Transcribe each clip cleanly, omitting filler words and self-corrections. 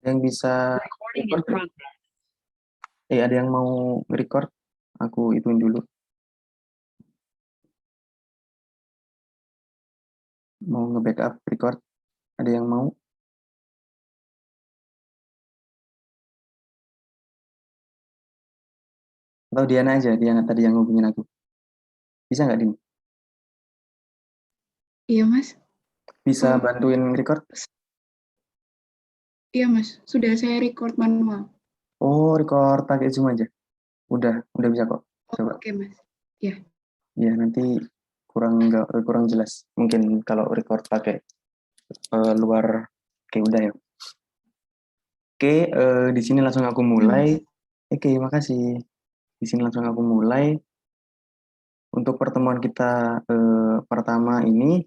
Yang bisa record? Ada yang mau record? Aku ituin dulu. Mau nge-backup record? Ada yang mau? Atau Diana aja, Diana tadi yang hubungin aku. Bisa nggak, Din? Iya, Mas. Bisa bantuin record? Iya, Mas. Sudah saya record manual. Oh, record pakai Zoom aja. Udah bisa kok. Coba. Oke, Mas. Ya. Ya, nanti kurang jelas. Mungkin kalau record pakai luar. Oke, udah ya. Oke, di sini langsung aku Ya, mulai. Mas. Oke, makasih. Di sini langsung aku mulai. Untuk pertemuan kita pertama ini.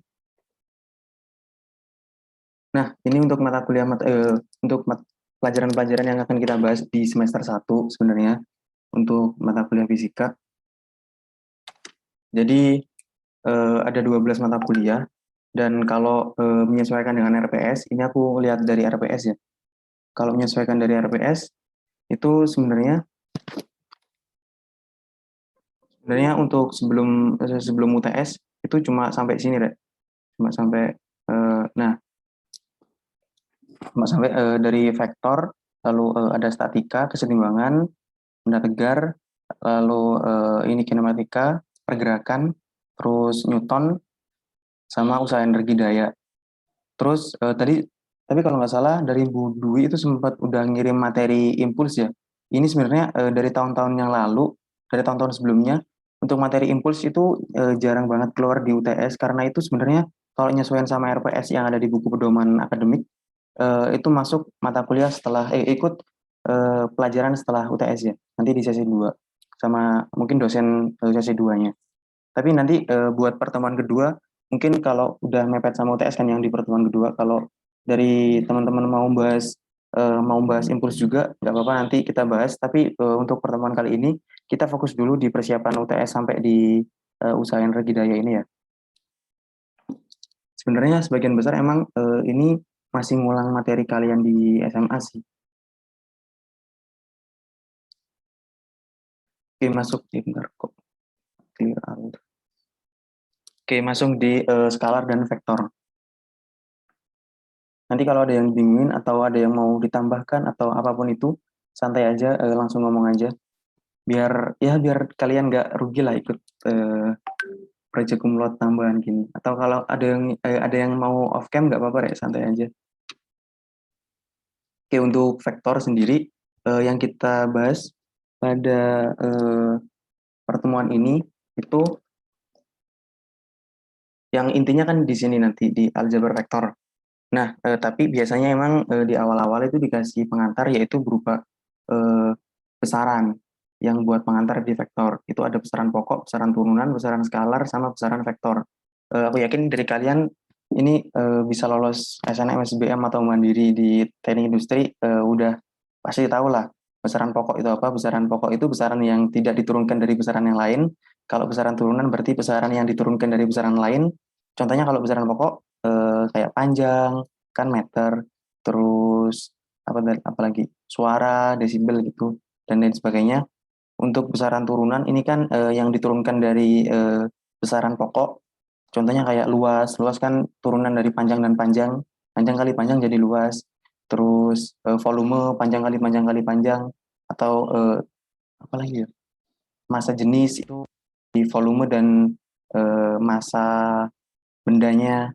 Nah, ini untuk mata kuliah untuk pelajaran-pelajaran yang akan kita bahas di semester 1 sebenarnya untuk mata kuliah fisika. Jadi ada 12 mata kuliah dan kalau menyesuaikan dengan RPS, ini aku lihat dari RPS ya. Kalau menyesuaikan dari RPS itu sebenarnya untuk sebelum UTS itu cuma sampai sini, Rek. Cuma sampai nah, cuma sampai dari vektor, lalu ada statika, kesetimbangan, benda tegar, lalu ini kinematika, pergerakan, terus Newton, sama usaha energi daya. Terus tapi kalau nggak salah dari Bu Dwi itu sempat udah ngirim materi impuls ya. Ini sebenarnya dari tahun-tahun yang lalu, dari tahun-tahun sebelumnya, untuk materi impuls itu jarang banget keluar di UTS karena itu sebenarnya kalau nyesuaian sama RPS yang ada di buku pedoman akademik, itu masuk mata kuliah setelah ikut pelajaran setelah UTS ya. Nanti di sesi 2 sama mungkin dosen sesi 2-nya. Tapi nanti buat pertemuan kedua mungkin kalau udah mepet sama UTS kan yang di pertemuan kedua, kalau dari teman-teman mau bahas impuls juga nggak apa-apa, nanti kita bahas. Tapi untuk pertemuan kali ini kita fokus dulu di persiapan UTS sampai di usaha energi daya ini ya. Sebenarnya sebagian besar emang ini masih ngulang materi kalian di SMA sih. Oke, masuk di bentar kok. Clear out. Oke, masuk di skalar dan vektor. Nanti kalau ada yang bingungin atau ada yang mau ditambahkan atau apapun itu, santai aja, langsung ngomong aja. Biar kalian nggak rugi lah ikut project kumlot tambahan gini. Atau kalau ada yang mau off cam nggak apa-apa, ya santai aja. Oke, untuk vektor sendiri yang kita bahas pada pertemuan ini itu yang intinya kan di sini nanti di aljabar vektor. Nah, tapi biasanya emang di awal-awal itu dikasih pengantar yaitu berupa eh, besaran yang buat pengantar di vektor. Itu ada besaran pokok, besaran turunan, besaran skalar, sama besaran vektor. Aku yakin dari kalian ini bisa lolos SNM, SBM atau mandiri di teknik industri udah pasti tahu lah besaran pokok itu apa. Besaran pokok itu besaran yang tidak diturunkan dari besaran yang lain. Kalau besaran turunan berarti besaran yang diturunkan dari besaran lain. Contohnya kalau besaran pokok kayak panjang, kan meter, terus apalagi suara, desibel gitu, dan lain sebagainya. Untuk besaran turunan ini kan yang diturunkan dari besaran pokok. Contohnya kayak luas, luas kan turunan dari panjang dan panjang, panjang kali panjang jadi luas. Terus volume panjang kali panjang, atau apa lagi ya? Massa jenis itu di volume dan massa bendanya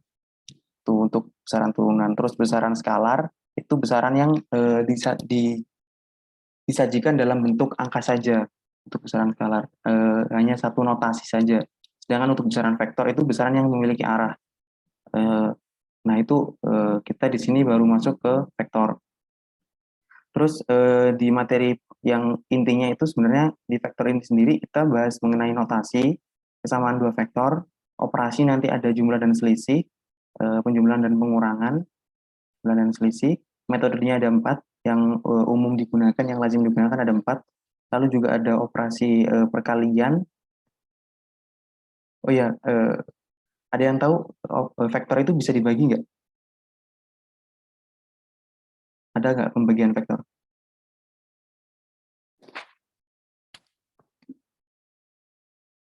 tuh untuk besaran turunan. Terus besaran skalar itu besaran yang disajikan dalam bentuk angka saja untuk besaran skalar, hanya satu notasi saja. Sedangkan untuk besaran vektor itu besaran yang memiliki arah. Eh, nah itu kita di sini baru masuk ke vektor. Terus di materi yang intinya itu sebenarnya di vektor ini sendiri kita bahas mengenai notasi, kesamaan dua vektor, operasi nanti ada jumlah dan selisih, penjumlahan dan pengurangan, jumlah dan selisih. Metodenya ada 4, yang umum digunakan, yang lazim digunakan ada 4. Lalu juga ada operasi perkalian. Oh ya, ada yang tahu vektor itu bisa dibagi nggak? Ada nggak pembagian vektor?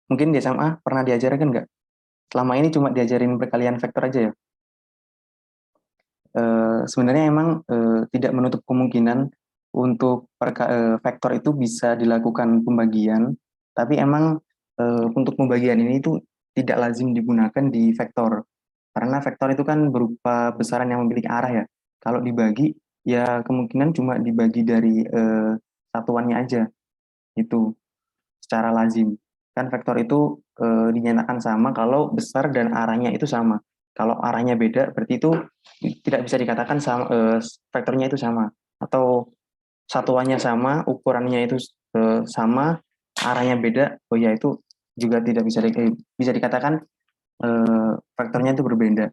Mungkin di SMA pernah diajarkan nggak? Selama ini cuma diajarin perkalian vektor aja ya. Sebenarnya emang tidak menutup kemungkinan untuk vektor itu bisa dilakukan pembagian, tapi emang untuk pembagian ini itu tidak lazim digunakan di vektor, karena vektor itu kan berupa besaran yang memiliki arah ya. Kalau dibagi, ya kemungkinan cuma dibagi dari satuannya aja, itu secara lazim. Kan vektor itu dinyatakan sama kalau besar dan arahnya itu sama. Kalau arahnya beda, berarti itu tidak bisa dikatakan sama, vektornya itu sama. Atau satuannya sama, ukurannya itu sama, arahnya beda, oh ya itu juga tidak bisa dikatakan vektornya itu berbeda.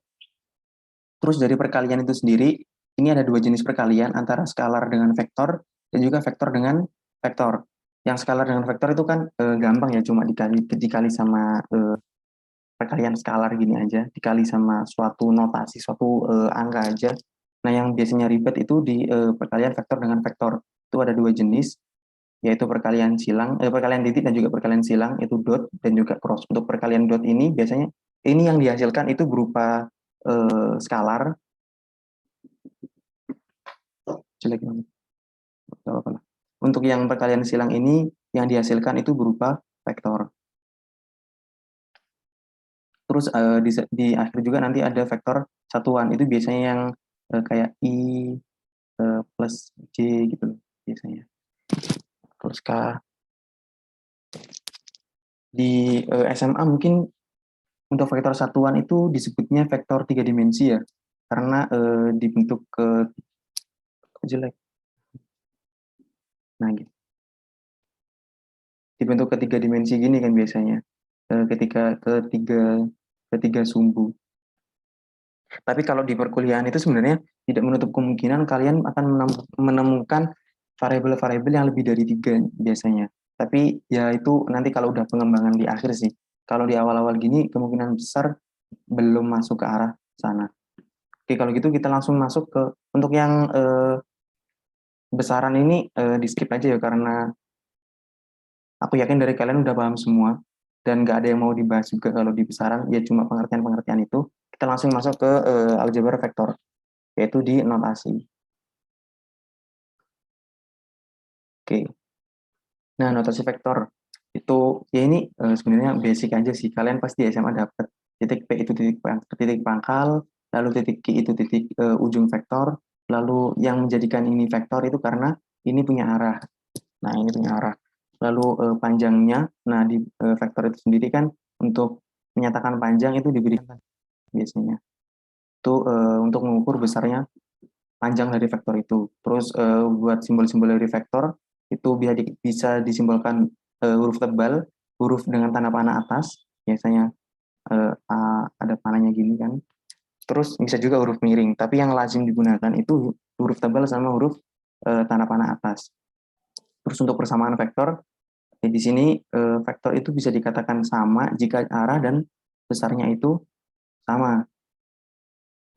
Terus dari perkalian itu sendiri, ini ada dua jenis perkalian antara skalar dengan vektor dan juga vektor dengan vektor. Yang skalar dengan vektor itu kan gampang ya, cuma dikali sama perkalian skalar gini aja, dikali sama suatu notasi, suatu angka aja. Nah, yang biasanya ribet itu di perkalian vektor dengan vektor. Itu ada dua jenis, yaitu perkalian silang, perkalian titik dan juga perkalian silang, itu dot dan juga cross. Untuk perkalian dot ini biasanya ini yang dihasilkan itu berupa skalar, jelek banget. Untuk yang perkalian silang ini yang dihasilkan itu berupa vektor. Terus di akhir juga nanti ada vektor satuan, itu biasanya yang kayak I plus J gitu biasanya. Terus di SMA mungkin untuk vektor satuan itu disebutnya vektor tiga dimensi ya, karena dibentuk ke jelek. Nah, gitu. Dibentuk ketiga dimensi gini kan biasanya, ketiga sumbu. Tapi kalau di perkuliahan itu sebenarnya tidak menutup kemungkinan kalian akan menemukan variabel-variabel yang lebih dari tiga biasanya. Tapi ya itu nanti kalau udah pengembangan di akhir sih. Kalau di awal-awal gini kemungkinan besar belum masuk ke arah sana. Oke, kalau gitu kita langsung masuk ke untuk yang besaran ini di skip aja ya, karena aku yakin dari kalian udah paham semua dan nggak ada yang mau dibahas juga kalau di besaran, ya cuma pengertian-pengertian itu. Kita langsung masuk ke aljabar vektor, yaitu di notasi. Oke. Nah, notasi vektor itu ya ini sebenarnya basic aja sih. Kalian pasti di SMA dapat titik P itu titik pangkal, lalu titik Q itu titik ujung vektor, lalu yang menjadikan ini vektor itu karena ini punya arah. Nah, ini punya arah. Lalu panjangnya, nah di vektor itu sendiri kan untuk menyatakan panjang itu diberikan biasanya. Itu untuk mengukur besarnya panjang dari vektor itu. Terus buat simbol-simbol dari vektor itu bisa disimbolkan huruf tebal, huruf dengan tanda panah atas, biasanya ada panahnya gini kan. Terus bisa juga huruf miring, tapi yang lazim digunakan itu huruf tebal sama huruf tanda panah atas. Terus untuk persamaan vektor, di sini vektor itu bisa dikatakan sama jika arah dan besarnya itu sama.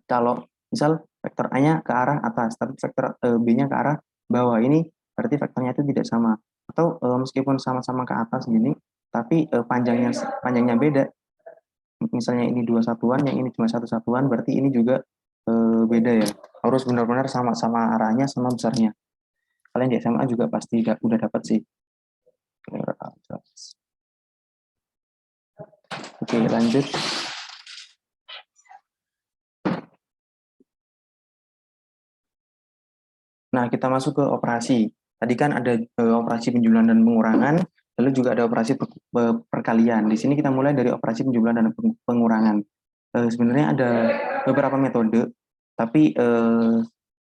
Kalau misal vektor A-nya ke arah atas, tapi vektor B-nya ke arah bawah, ini berarti vektornya itu tidak sama. Atau meskipun sama-sama ke atas gini, tapi panjangnya beda. Misalnya ini dua satuan, yang ini cuma satu satuan, berarti ini juga beda ya. Harus benar-benar sama-sama arahnya, sama besarnya. Kalian di SMA juga pasti udah dapat sih. Oke, lanjut. Nah, kita masuk ke operasi. Tadi kan ada operasi penjumlahan dan pengurangan, lalu juga ada operasi perkalian. Di sini kita mulai dari operasi penjumlahan dan pengurangan. Sebenarnya ada beberapa metode, tapi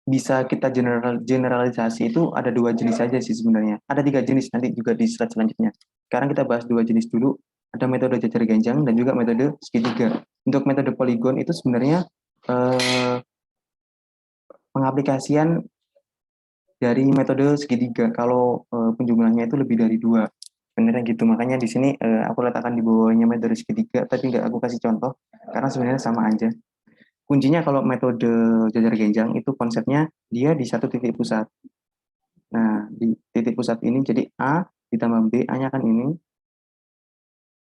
bisa kita generalisasi itu ada dua jenis saja sih sebenarnya. Ada tiga jenis nanti juga di slide selanjutnya. Sekarang kita bahas dua jenis dulu. Ada metode jajar genjang dan juga metode segitiga. Untuk metode poligon itu sebenarnya pengaplikasian dari metode segitiga kalau penjumlahnya itu lebih dari dua, sebenarnya gitu. Makanya di sini aku letakkan di bawahnya metode segitiga, tapi nggak aku kasih contoh karena sebenarnya sama aja. kuncinya kalau metode jajar genjang itu konsepnya dia di satu titik pusat. Nah, di titik pusat ini jadi A ditambah B, A-nya kan ini,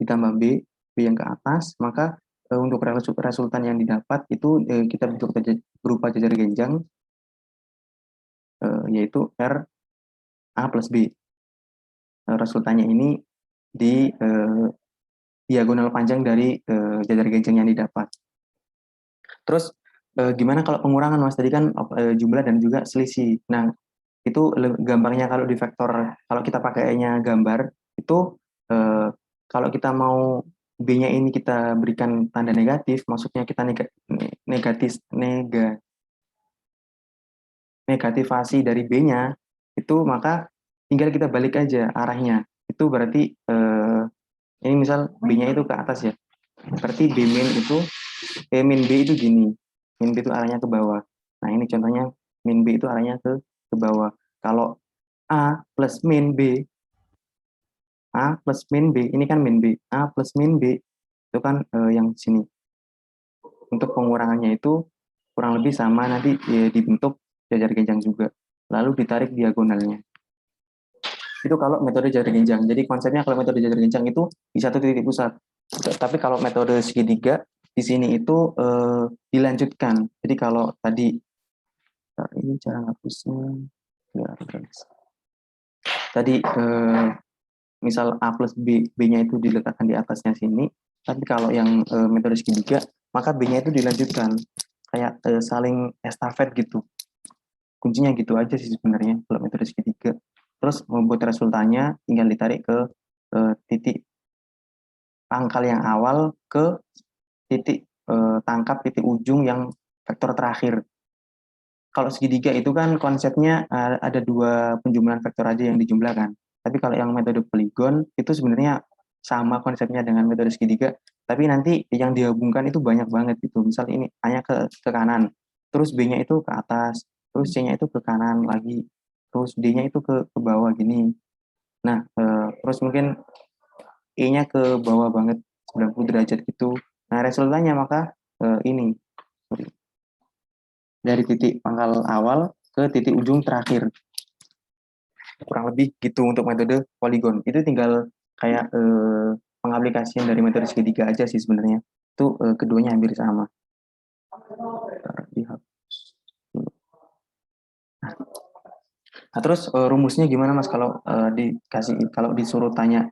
ditambah B, B yang ke atas, maka untuk resultan yang didapat itu kita bentuk berupa jajar genjang, yaitu R A plus B. Resultannya ini di diagonal panjang dari jajar genjang yang didapat. Terus gimana kalau pengurangan, Mas? Tadi kan jumlah dan juga selisih. Nah, itu gampangnya kalau di vektor, kalau kita pakainya gambar, itu kalau kita mau B-nya ini kita berikan tanda negatif, maksudnya kita negativasi dari B-nya, itu maka tinggal kita balik aja arahnya. Itu berarti ini misal B-nya itu ke atas ya. Berarti B min itu min B itu gini. Min B itu arahnya ke bawah. Nah, ini contohnya min B itu arahnya ke bawah. Kalau A plus min B, A plus min B, ini kan min B. A plus min B itu kan yang sini. Untuk pengurangannya itu kurang lebih sama, nanti dibentuk jajar genjang juga. Lalu ditarik diagonalnya. Itu kalau metode jajar genjang. Jadi konsepnya kalau metode jajar genjang itu di satu titik pusat. Tapi kalau metode segitiga di sini itu dilanjutkan. Jadi kalau tadi ini cara ngapusnya. Ya, tadi misal A plus B, B-nya itu diletakkan di atasnya sini. Tapi kalau yang metode segitiga, maka B-nya itu dilanjutkan. Kayak saling estafet gitu. Kuncinya gitu aja sih sebenarnya kalau metode segitiga. Terus membuat resultannya tinggal ditarik ke titik pangkal yang awal ke titik tangkap titik ujung yang vektor terakhir. Kalau segitiga itu kan konsepnya ada dua penjumlahan vektor aja yang dijumlahkan. Tapi kalau yang metode poligon itu sebenarnya sama konsepnya dengan metode segitiga, tapi nanti yang digabungkan itu banyak banget gitu. Misal ini hanya ke kanan, terus B-nya itu ke atas, terus C-nya itu ke kanan lagi, terus D-nya itu ke bawah gini. Nah, terus mungkin E-nya ke bawah banget 90 derajat gitu. Nah, resultannya maka ini dari titik pangkal awal ke titik ujung terakhir. Kurang lebih gitu untuk metode poligon. Itu tinggal kayak pengaplikasian dari metode segitiga aja sih sebenarnya. Itu keduanya hampir sama. Nah, terus rumusnya gimana Mas kalau kalau disuruh tanya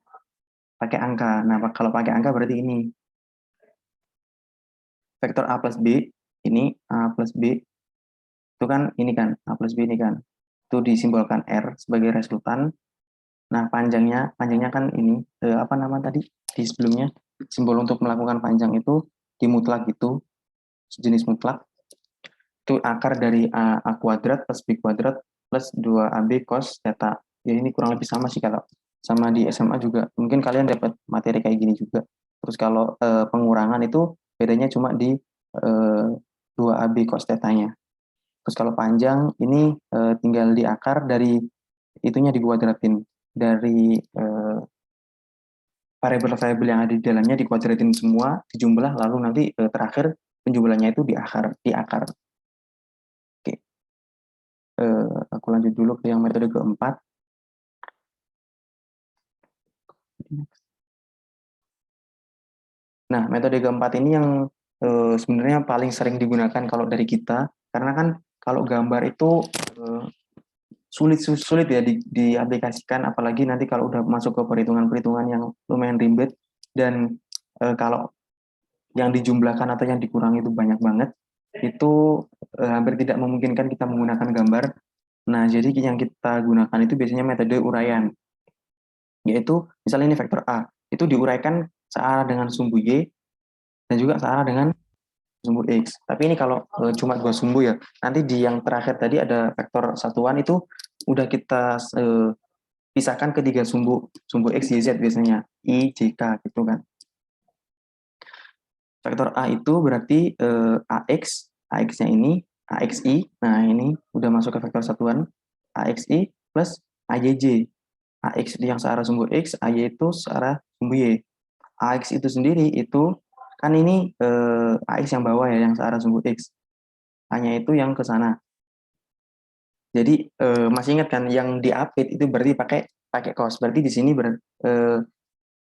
pakai angka. Nah, kalau pakai angka berarti ini vektor A plus B, ini A plus B itu kan ini kan A plus B ini kan. Itu disimbolkan R sebagai resultan. Nah, panjangnya kan ini apa nama tadi di sebelumnya, simbol untuk melakukan panjang itu dimutlak gitu, sejenis mutlak. Itu akar dari A kuadrat plus B kuadrat plus 2AB cos theta. Ya ini kurang lebih sama sih kalau sama di SMA juga. Mungkin kalian dapat materi kayak gini juga. Terus kalau pengurangan itu bedanya cuma di 2AB cos theta-nya. Terus kalau panjang ini tinggal di akar dari itunya dikuadratin dari variabel-variabel yang ada di dalamnya dikuadratin semua, dijumlah, lalu nanti terakhir penjumlahannya itu di akar. Oke, aku lanjut dulu ke yang metode keempat. Nah, metode keempat ini yang sebenarnya paling sering digunakan kalau dari kita, karena kan kalau gambar itu sulit ya diaplikasikan, apalagi nanti kalau udah masuk ke perhitungan-perhitungan yang lumayan ribet, dan kalau yang dijumlahkan atau yang dikurangi itu banyak banget, itu hampir tidak memungkinkan kita menggunakan gambar. Nah, jadi yang kita gunakan itu biasanya metode uraian, yaitu misalnya ini vektor A, itu diuraikan searah dengan sumbu Y dan juga searah dengan sumbu X. Tapi ini kalau cuma dua sumbu ya, nanti di yang terakhir tadi ada vektor satuan itu udah kita pisahkan ke tiga sumbu X, Y, Z biasanya, I, J, K gitu kan. Vektor A itu berarti AX-nya ini, AXI, nah ini udah masuk ke vektor satuan, AXI plus AYJ. AX itu yang searah sumbu X, AY itu searah sumbu Y. AX itu sendiri itu kan ini AX yang bawah ya, yang searah sumbu X. Hanya itu yang ke sana. Jadi masih ingat kan yang diapit itu berarti pakai cos. Berarti di sini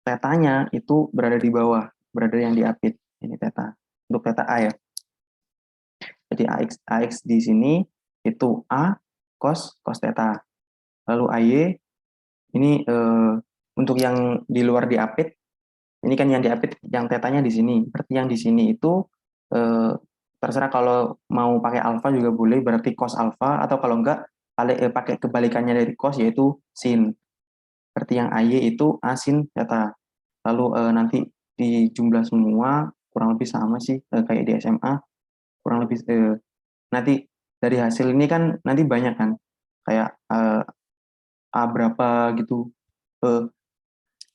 tetanya itu berada di bawah, berada yang diapit. Ini teta. Untuk teta A ya. Jadi AX di sini itu A cos teta. Lalu AY ini untuk yang di luar diapit, ini kan yang diapit yang tetanya di sini. Berarti yang di sini itu terserah, kalau mau pakai alfa juga boleh, berarti cos alfa, atau kalau enggak pakai kebalikannya dari cos yaitu sin. Berarti yang AY itu A sin theta. Lalu nanti dijumlah semua kurang lebih sama sih kayak di SMA, kurang lebih nanti dari hasil ini kan nanti banyak kan kayak A berapa gitu.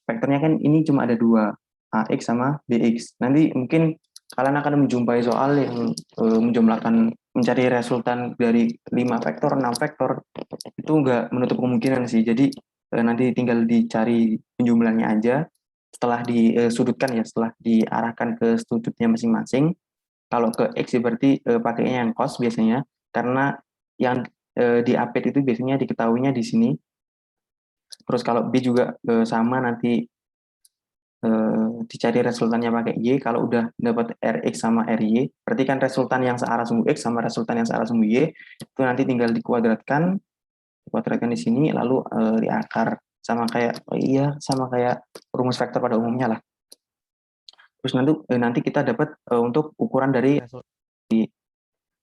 Vektornya kan ini cuma ada dua, AX sama BX. Nanti mungkin kalian akan menjumpai soal yang menjumlahkan, mencari resultan dari 5 vektor, 6 vektor, itu nggak menutup kemungkinan sih. Jadi nanti tinggal dicari penjumlahnya aja, setelah disudutkan ya, setelah diarahkan ke sudutnya masing-masing. Kalau ke X berarti pakainya yang cos biasanya, karena yang diapit itu biasanya diketahuinya di sini. Terus kalau B juga sama, nanti dicari resultannya pakai Y. Kalau udah dapat Rx sama Ry, berarti kan resultan yang searah sumbu X sama resultan yang searah sumbu Y, itu nanti tinggal dikuadratkan di sini, lalu diakar. Sama kayak, sama kayak rumus vektor pada umumnya lah. Terus nanti kita dapat untuk ukuran dari resultan.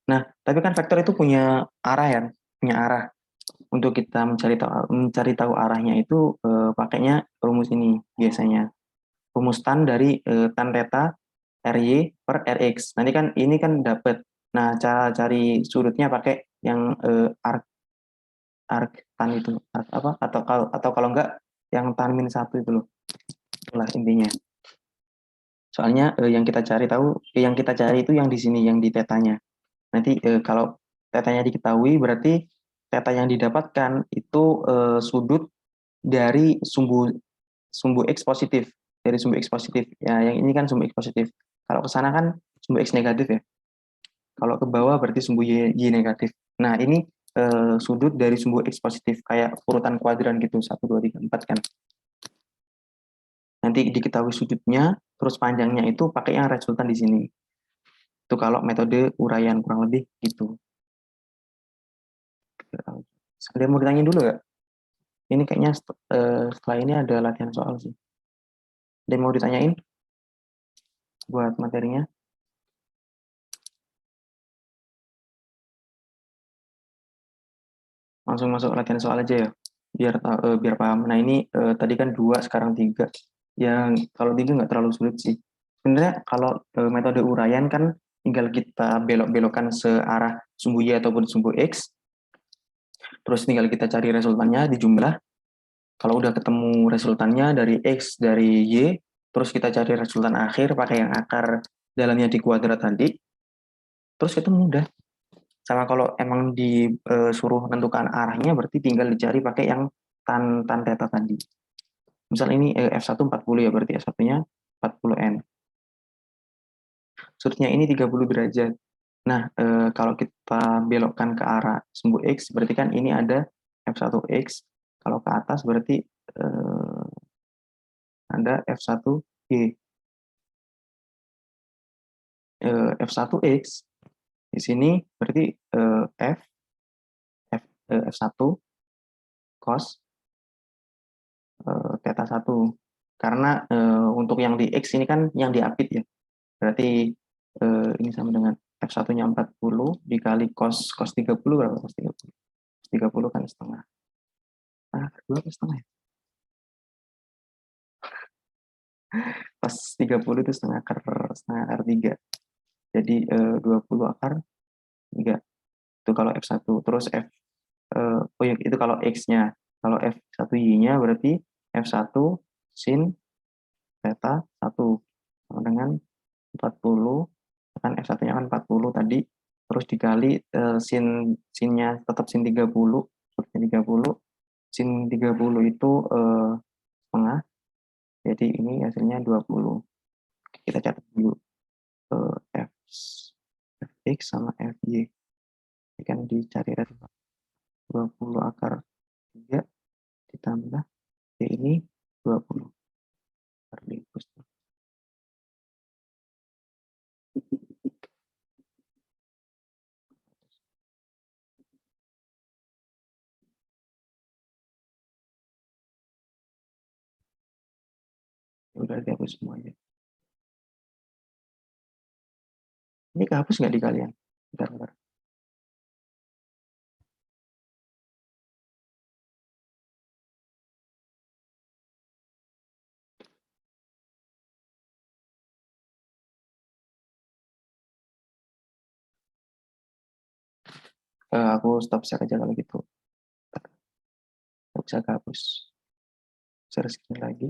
Nah, tapi kan vektor itu punya arah ya, punya arah. Untuk kita mencari tahu arahnya itu pakainya rumus ini biasanya. Rumus tan dari tan theta Ry per Rx. Nanti kan ini kan dapat. Nah, cara cari sudutnya pakai yang arc tan itu. Arc apa? Atau kalau enggak yang tan min 1 itu loh. Itulah intinya. Soalnya yang kita cari itu yang di sini, yang di tetanya. Nanti kalau tetanya diketahui, berarti teta yang didapatkan itu sudut dari sumbu X positif, dari sumbu X positif. Ya, yang ini kan sumbu X positif. Kalau ke sana kan sumbu X negatif ya. Kalau ke bawah berarti sumbu Y negatif. Nah, ini sudut dari sumbu X positif, kayak urutan kuadran gitu, 1, 2, 3, 4 kan. Nanti diketahui sudutnya, terus panjangnya itu pakai yang resultan di sini. Itu kalau metode uraian kurang lebih gitu. Ada yang mau ditanya dulu nggak? Ini kayaknya setelah ini ada latihan soal sih. Ada yang mau ditanyain buat materinya? Langsung masuk latihan soal aja ya, biar paham. Nah ini tadi kan 2, sekarang 3. Yang kalau 3 nggak terlalu sulit sih. Sebenarnya kalau metode uraian kan tinggal kita belok-belokkan searah sumbu Y ataupun sumbu X, terus tinggal kita cari resultannya, dijumlah. Kalau udah ketemu resultannya dari X, dari Y, terus kita cari resultan akhir pakai yang akar dalamnya di kuadrat tadi, terus itu mudah. Sama kalau emang disuruh menentukan arahnya, berarti tinggal dicari pakai yang tan theta tadi. Misal ini F1 40 ya, berarti F1-nya 40N. Sudutnya ini 30 derajat. Nah, kalau kita belokkan ke arah sumbu X, berarti kan ini ada F1X. Kalau ke atas berarti ada F1Y. F1X di sini berarti F1 cos theta 1. Karena untuk yang di X ini kan yang diapit ya. Berarti ini sama dengan F1-nya 40 dikali cos 30 berapa? Cos 30. 30 kan setengah. Ah, 2 kan setengah ya? Cos 30 itu setengah akar 3. Jadi 20 akar 3. Itu kalau F1. Terus oh ya, itu kalau X-nya. Kalau F1Y-nya berarti F1 sin theta 1 sama dengan 40, kan F1-nya kan 40 tadi, terus dikali sinnya tetap sin 30, sin 30, sin 30 itu setengah, jadi ini hasilnya 20. Kita catat dulu. F, Fx sama Fy. Ini kan dicari dari 20 akar 3 ditambah Y ini 20. Dihapus. Udah dihapus semuanya. Ini kehapus nggak di kalian? Bentar. Aku stop share aja kalau gitu. Nggak bisa kehapus. Share screen lagi.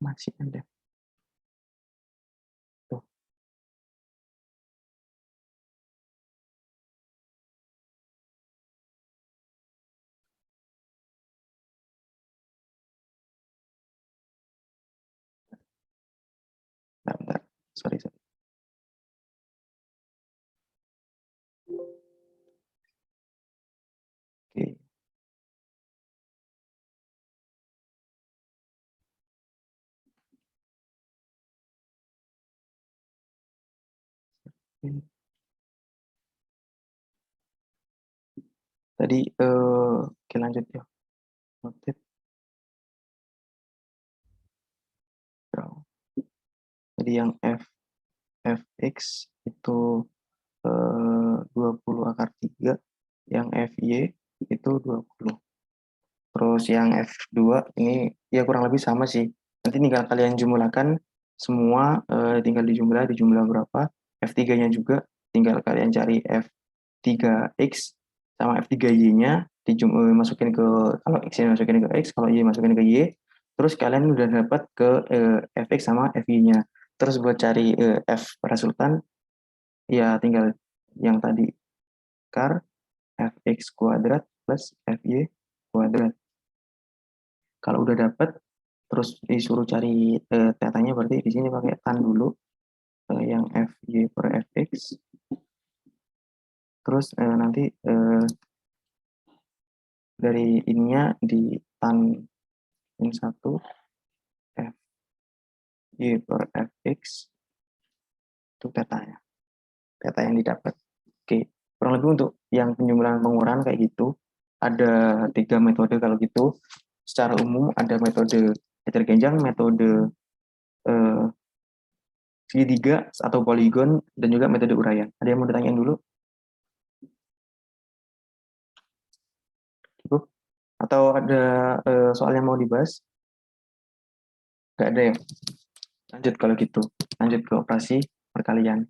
Masih ada. Tuh. Bentar. Sorry. Oke. Tadi oke lanjut ya. Noted. Jadi yang Fx itu 20 akar 3, yang Fy itu 20. Terus yang F2 ini ya kurang lebih sama sih. Nanti tinggal kalian jumlahkan semua, tinggal dijumlah berapa. F3-nya juga tinggal kalian cari F3X sama F3Y-nya masukin ke, kalau X-nya masukin ke X, kalau Y masukin ke Y. Terus kalian udah dapat ke Fx sama Fy-nya. Terus buat cari F resultan ya tinggal yang tadi akar Fx kuadrat plus Fy kuadrat. Kalau udah dapat, terus disuruh cari tetanya, berarti di sini pakai tan dulu, yang Fy per Fx. Terus nanti dari ininya di tan min 1 Fy per Fx itu tetanya. Teta yang didapat. Oke, kurang lebih untuk yang penjumlahan pengurangan kayak gitu. Ada 3 metode kalau gitu. Secara umum ada metode heterogenjang, metode segitiga atau poligon, dan juga metode uraian. Ada yang mau ditanyain dulu? Cukup? Atau ada soal yang mau dibahas? Nggak ada ya? Lanjut kalau gitu. Lanjut ke operasi perkalian.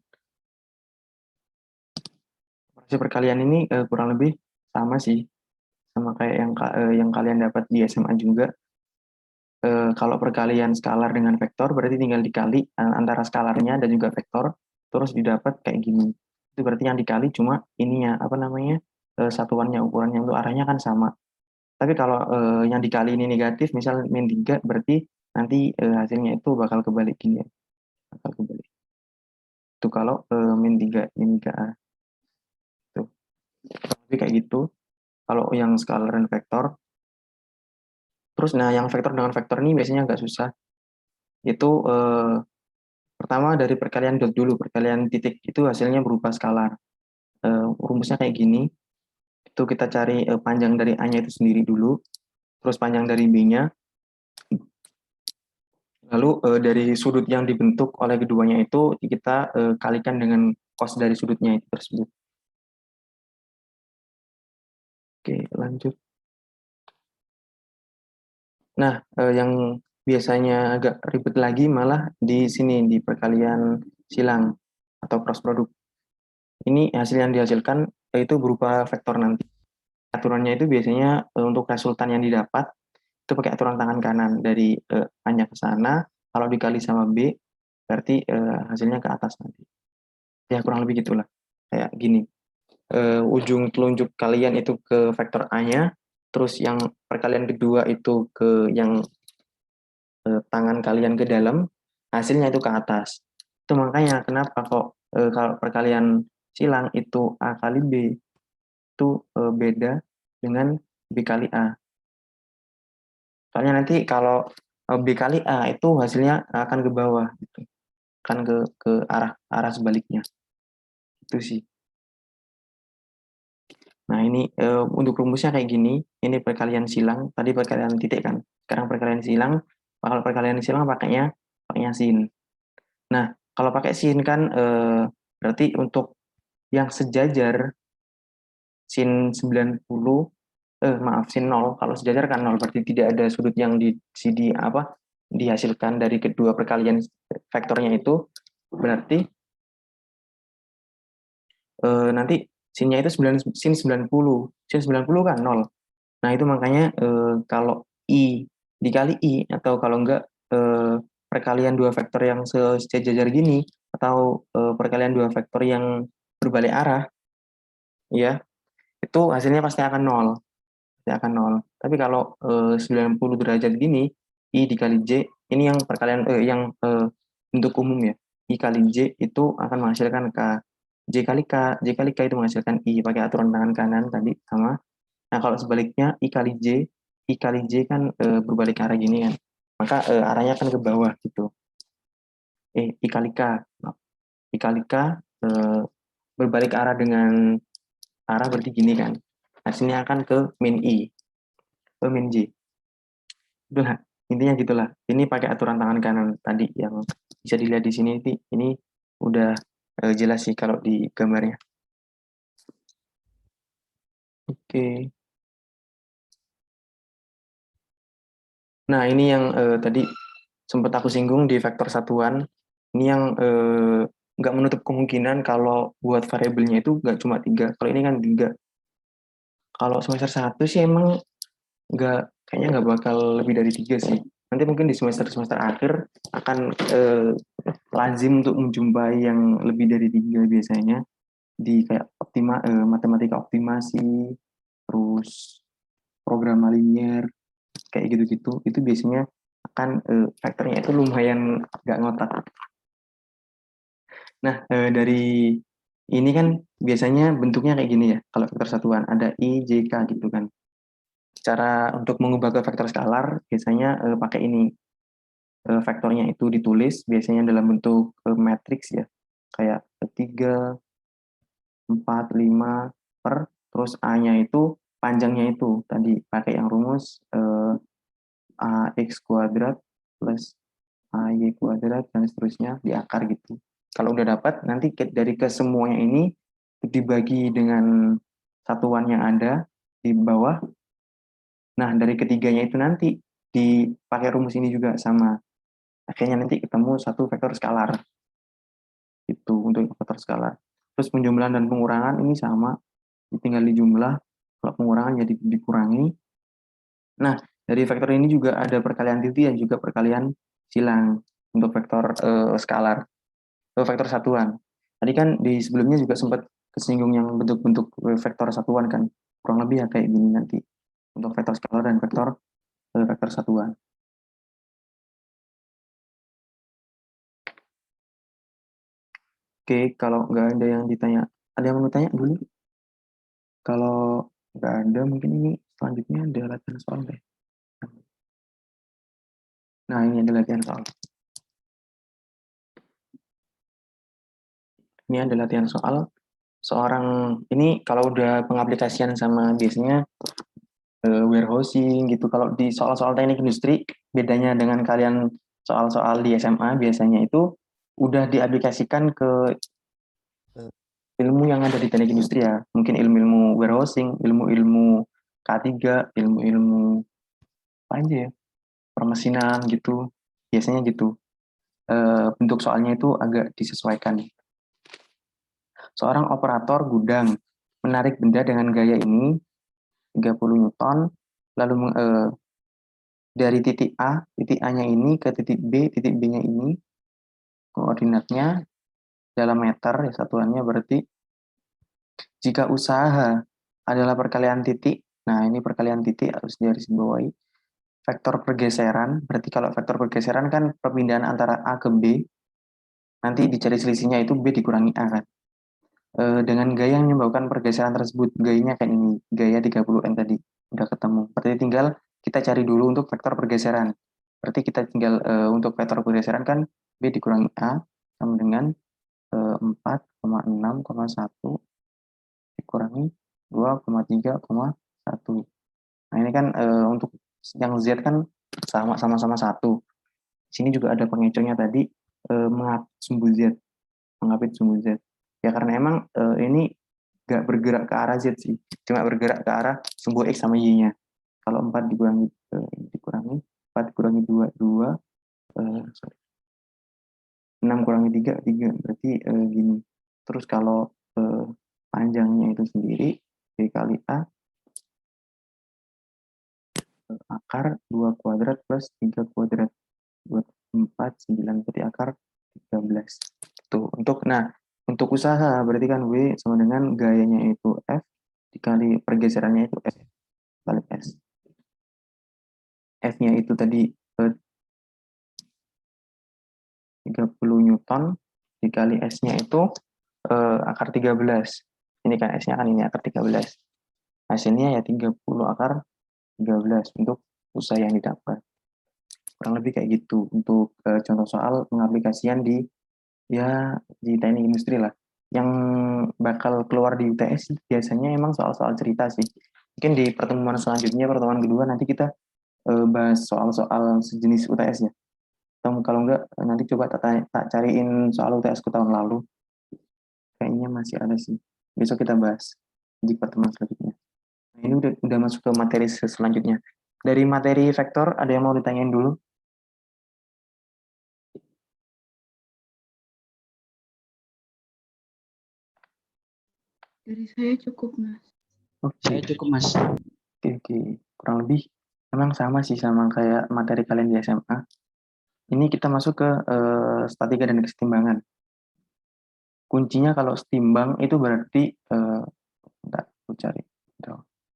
Operasi perkalian ini kurang lebih sama sih. Sama kayak yang kalian dapat di SMA juga. Kalau perkalian skalar dengan vektor berarti tinggal dikali antara skalarnya dan juga vektor, terus didapat kayak gini. Itu berarti yang dikali cuma ininya, apa namanya, satuannya, ukurannya, untuk arahnya kan sama. Tapi kalau yang dikali ini negatif, misal min 3, berarti nanti hasilnya itu bakal kebalik gini ya. Bakal kebalik. Itu kalau min 3, min 3A. Tuh. Tapi kayak gitu. Kalau yang skalar dan vektor, terus nah yang vektor dengan vektor ini biasanya agak susah. Itu pertama dari perkalian dot dulu, perkalian titik itu hasilnya berupa skalar. Rumusnya kayak gini, itu kita cari panjang dari A-nya itu sendiri dulu, terus panjang dari B-nya, lalu dari sudut yang dibentuk oleh keduanya itu kita kalikan dengan cos dari sudutnya itu tersebut. Oke, lanjut. Nah, yang biasanya agak ribet lagi malah di sini, di perkalian silang atau cross product. Ini hasil yang dihasilkan itu berupa vektor nanti. Aturannya itu biasanya untuk resultan yang didapat itu pakai aturan tangan kanan, dari A-nya ke sana, kalau dikali sama B berarti hasilnya ke atas nanti. Ya kurang lebih gitulah. Kayak gini. Ujung telunjuk kalian itu ke vektor A-nya, terus yang perkalian kedua itu ke yang tangan kalian ke dalam, hasilnya itu ke atas. Itu makanya kenapa kok kalau perkalian silang itu A kali B itu beda dengan B kali A. Soalnya nanti kalau B kali A itu hasilnya akan ke bawah gitu. Akan ke arah sebaliknya. Itu sih. Nah, ini untuk rumusnya kayak gini. Ini perkalian silang, tadi perkalian titik kan. Sekarang perkalian silang, kalau perkalian silang pakainya sin. Nah, kalau pakai sin kan berarti untuk yang sejajar sin 90 maaf sin 0, kalau sejajar kan 0 berarti tidak ada sudut yang dihasilkan dari kedua perkalian vektornya itu, berarti nanti sinnya itu sin 90. Sin 90 kan 0. Nah, itu makanya kalau I dikali I, atau kalau enggak perkalian dua vektor yang sejajar gini, atau perkalian dua vektor yang berbalik arah, ya, itu hasilnya pasti akan 0. Pasti akan 0. Tapi kalau 90 derajat gini, I dikali J, ini yang perkalian yang bentuk umum ya. I kali J itu akan menghasilkan K. J kali K itu menghasilkan I pakai aturan tangan kanan tadi sama. Nah, kalau sebaliknya I kali J kan berbalik arah gini kan. Maka arahnya akan ke bawah gitu. I kali K. I kali K berbalik arah dengan arah berarti gini kan. Hasilnya akan ke min I, ke min J. Itulah, intinya gitulah. Ini pakai aturan tangan kanan tadi yang bisa dilihat di sini. Ini udah jelas sih kalau di gambarnya. Oke. Nah, ini yang tadi sempat aku singgung di vektor satuan. Ini yang nggak menutup kemungkinan kalau buat variabelnya itu nggak cuma 3. Kalau ini kan 3. Kalau semester 1 sih emang kayaknya nggak bakal lebih dari 3 sih. Nanti mungkin di semester akhir akan lazim untuk menjumpai yang lebih dari 3 biasanya. Di kayak matematika optimasi, terus program linear, kayak gitu-gitu. Itu biasanya akan vektornya itu lumayan nggak ngotak. Nah, dari ini kan biasanya bentuknya kayak gini ya. Kalau vektor satuan ada I, J, K gitu kan. Cara untuk mengubah ke vektor skalar biasanya pakai ini. Vektornya itu ditulis biasanya dalam bentuk matriks ya. Kayak 3, 4, 5 per, terus A-nya itu panjangnya itu tadi pakai yang rumus AX kuadrat plus AY kuadrat dan seterusnya di akar gitu. Kalau udah dapat, nanti dari kesemuanya ini dibagi dengan satuan yang ada di bawah. Nah, dari ketiganya itu nanti dipakai rumus ini juga sama. Akhirnya nanti ketemu satu vektor skalar. Itu untuk vektor skalar. Terus penjumlahan dan pengurangan ini sama. Tinggal dijumlah. Kalau pengurangan jadi dikurangi. Nah, dari vektor ini juga ada perkalian titik dan juga perkalian silang untuk vektor skalar. Vektor satuan. Tadi kan di sebelumnya juga sempat kesinggung yang bentuk-bentuk vektor satuan kan. Kurang lebih ya kayak gini nanti untuk vektor skalar dan vektor satuan. Oke, kalau nggak ada yang ditanya, ada yang mau tanya dulu? Kalau nggak ada, mungkin ini selanjutnya ada latihan soal deh. Nah, ini ada latihan soal. Ini ada latihan soal. Seorang, ini kalau udah pengaplikasian sama biasanya warehousing gitu. Kalau di soal-soal teknik industri, bedanya dengan kalian soal-soal di SMA biasanya itu udah diaplikasikan ke ilmu yang ada di teknik industri ya. Mungkin ilmu-ilmu warehousing, ilmu-ilmu K3, ilmu-ilmu apa aja ya, permesinan gitu. Biasanya gitu. Bentuk soalnya itu agak disesuaikan. Seorang operator gudang menarik benda dengan gaya ini 30 Newton, lalu dari titik titik A-nya ini ke titik B-nya ini, koordinatnya dalam meter, ya satuannya berarti jika usaha adalah perkalian titik, nah ini perkalian titik harus digarisbawahi, vektor pergeseran, berarti kalau vektor pergeseran kan perpindahan antara A ke B, nanti dicari selisihnya itu B dikurangi A kan. Dengan gaya yang menyebabkan pergeseran tersebut, gayanya kayak ini, gaya 30N tadi, udah ketemu. Berarti tinggal kita cari dulu untuk vektor pergeseran. Berarti kita tinggal untuk vektor pergeseran kan B dikurangi A sama dengan 4,6,1 dikurangi 2,3,1. Nah ini kan untuk yang Z kan sama-sama satu. Sini juga ada pengecohnya tadi mengapit sumbu Z, mengapit sumbu Z. Ya karena emang ini nggak bergerak ke arah Z sih, cuma bergerak ke arah sumbu X sama Y-nya. Kalau 4 dikurangi 4 dikurangi 2 2, sorry, 6 kurangi 3 3, berarti gini. Terus kalau panjangnya itu sendiri B kali A akar 2 kuadrat plus 3 kuadrat buat 4 9, berarti akar 13. Tuh, untuk usaha berarti kan W sama dengan gayanya itu F dikali pergeserannya itu S kali S. F-nya itu tadi 30 Newton dikali S-nya itu akar 13. Ini kan S-nya kan ini akar 13. Hasilnya ya 30 akar 13 untuk usaha yang didapat. Kurang lebih kayak gitu untuk contoh soal pengaplikasian di teknik industri lah. Yang bakal keluar di UTS biasanya emang soal-soal cerita sih. Mungkin di pertemuan selanjutnya, pertemuan kedua nanti kita bahas soal-soal sejenis UTS ya. Atau kalau enggak nanti coba tak cariin soal UTS ku tahun lalu. Kayaknya masih ada sih. Besok kita bahas di pertemuan selanjutnya. Nah, ini udah masuk ke materi selanjutnya. Dari materi vektor ada yang mau ditanyain dulu? Dari saya cukup, Mas. Saya Oke. cukup, Mas. Oke. Kurang lebih memang sama sih sama kayak materi kalian di SMA. Ini kita masuk ke statika dan kesetimbangan. Kuncinya kalau setimbang itu berarti bentar, aku cari.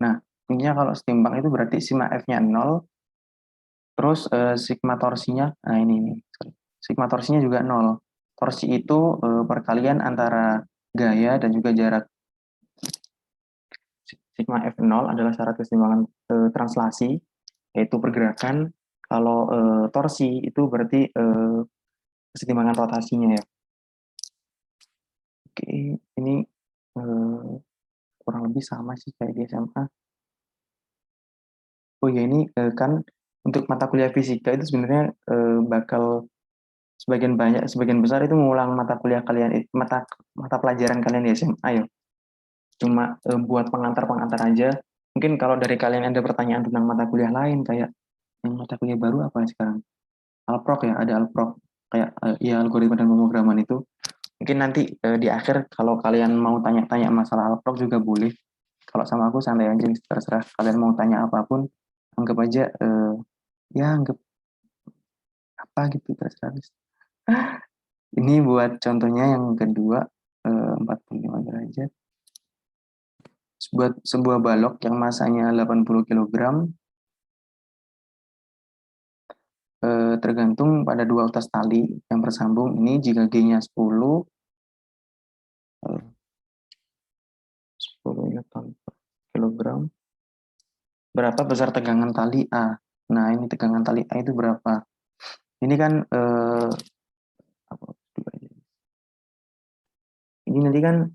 Nah, kuncinya kalau setimbang itu berarti sigma F-nya 0, terus sigma torsinya, nah ini, sorry. Sigma torsinya juga 0. Torsi itu perkalian antara gaya dan juga jarak. Sigma F0 adalah syarat kesetimbangan translasi, yaitu pergerakan. Kalau torsi itu berarti kesetimbangan rotasinya ya. Oke, ini kurang lebih sama sih kayak di SMA. Oh ya ini kan untuk mata kuliah fisika itu sebenarnya bakal sebagian besar itu mengulang mata kuliah kalian, mata pelajaran kalian di SMA ya. Cuma buat pengantar-pengantar aja. Mungkin kalau dari kalian ada pertanyaan tentang mata kuliah lain kayak yang mata kuliah baru apa sekarang? Alprok ya, ada Alprok kayak ya algoritma dan pemrograman itu. Mungkin nanti di akhir kalau kalian mau tanya-tanya masalah Alprok juga boleh. Kalau sama aku santai aja, terserah kalian mau tanya apapun, anggap aja ya anggap apa gitu terserah. Ini buat contohnya yang kedua 45 derajat. Sebuah balok yang masanya 80 kg tergantung pada dua utas tali yang bersambung. Ini jika G-nya 10 Newton per kilogram. Berapa besar tegangan tali A? Nah, ini tegangan tali A itu berapa? Ini kan ini nanti kan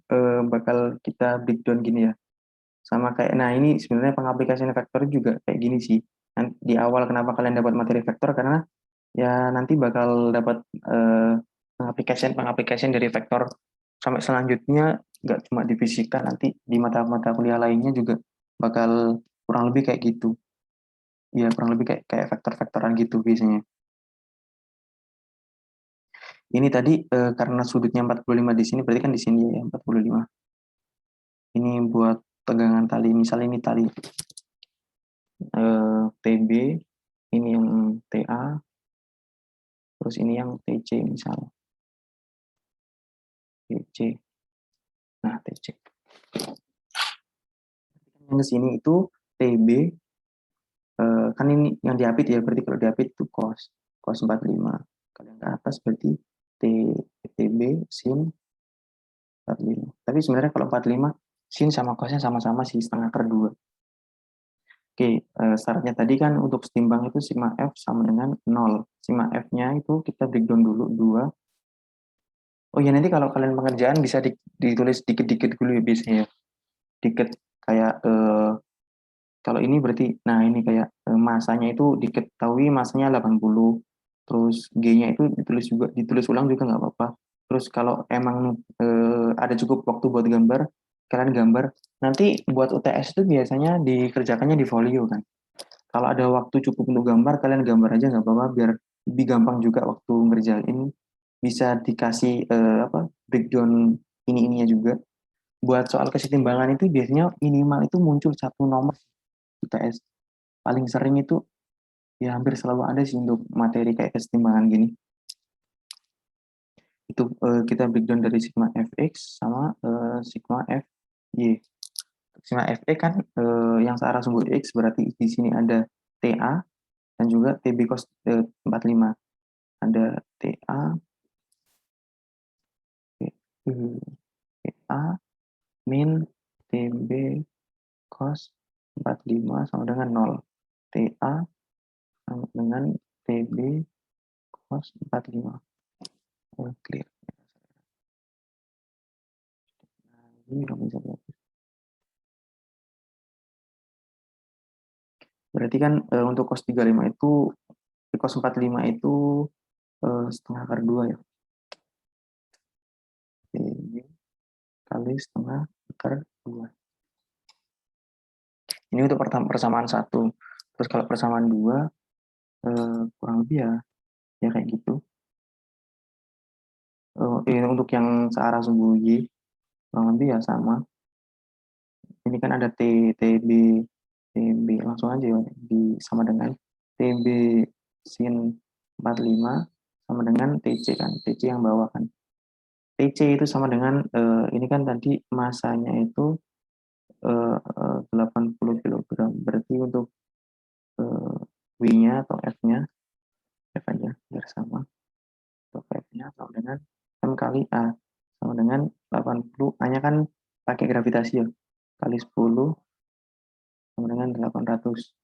bakal kita breakdown gini ya. Sama kayak, nah ini sebenarnya pengaplikasian vektor juga kayak gini sih. Di awal kenapa kalian dapat materi vektor karena ya nanti bakal dapat pengaplikasian dari vektor sampai selanjutnya nggak cuma di fisika, nanti di mata-mata kuliah lainnya juga bakal kurang lebih kayak gitu. Ya kurang lebih kayak vektor-vektoran gitu biasanya. Ini tadi karena sudutnya 45 di sini berarti kan di sini ya 45. Ini buat tegangan tali, misalnya ini tali TB, ini yang TA, terus ini yang TC misalnya. TC. Nah, TC. Yang ke sini itu TB, kan ini yang diapit ya, berarti kalau diapit itu cos 45. Kalau yang ke atas berarti T, TB sin 45. Tapi sebenarnya kalau 45 sin sama cosnya sama-sama sih, setengah per 2. Oke, syaratnya tadi kan untuk setimbang itu sigma F sama dengan 0. Sigma F-nya itu kita breakdown dulu 2. Oh ya, nanti kalau kalian pengerjaan bisa ditulis dikit-dikit dulu ya biasanya ya. Dikit kayak kalau ini berarti, nah ini kayak masanya itu diketahui masanya 80, terus G-nya itu ditulis ulang juga nggak apa-apa. Terus kalau emang ada cukup waktu buat gambar, kalian gambar. Nanti buat UTS itu biasanya dikerjakannya di folio kan. Kalau ada waktu cukup untuk gambar, kalian gambar aja nggak apa-apa, biar lebih gampang juga waktu ngerjain. Bisa dikasih breakdown ini-ininya juga. Buat soal kesetimbangan itu biasanya minimal itu muncul satu nomor UTS. Paling sering itu ya hampir selalu ada sih untuk materi kayak kesetimbangan gini. Itu kita breakdown dari sigma fx sama sigma fy. Sigma fe kan yang searah sumbu x, berarti di sini ada ta dan juga tb cos 45. Ada ta, ta min tb cos 45 sama dengan 0. ta sama dengan tb cos 45. Clear. Nah, ini udah bisa lihat. Berarti kan untuk cos 35 itu, cos 45 itu setengah akar 2 ya. Ini kali setengah akar 2. Ini untuk persamaan 1. Terus kalau persamaan 2, kurang lebih ya kayak gitu. Ini untuk yang searah sumbu Y, kurang lebih ya sama. Ini kan ada TB, TB langsung aja ya, sama dengan TB sin 45 sama dengan TC kan, TC yang bawah kan. TC itu sama dengan, ini kan tadi masanya itu 80 kg. Berarti untuk W-nya atau F-nya, F aja biar sama. Untuk F-nya sama dengan M kali A, sama dengan 80. A-nya kan pakai gravitasi ya, kali 10 sama dengan 800.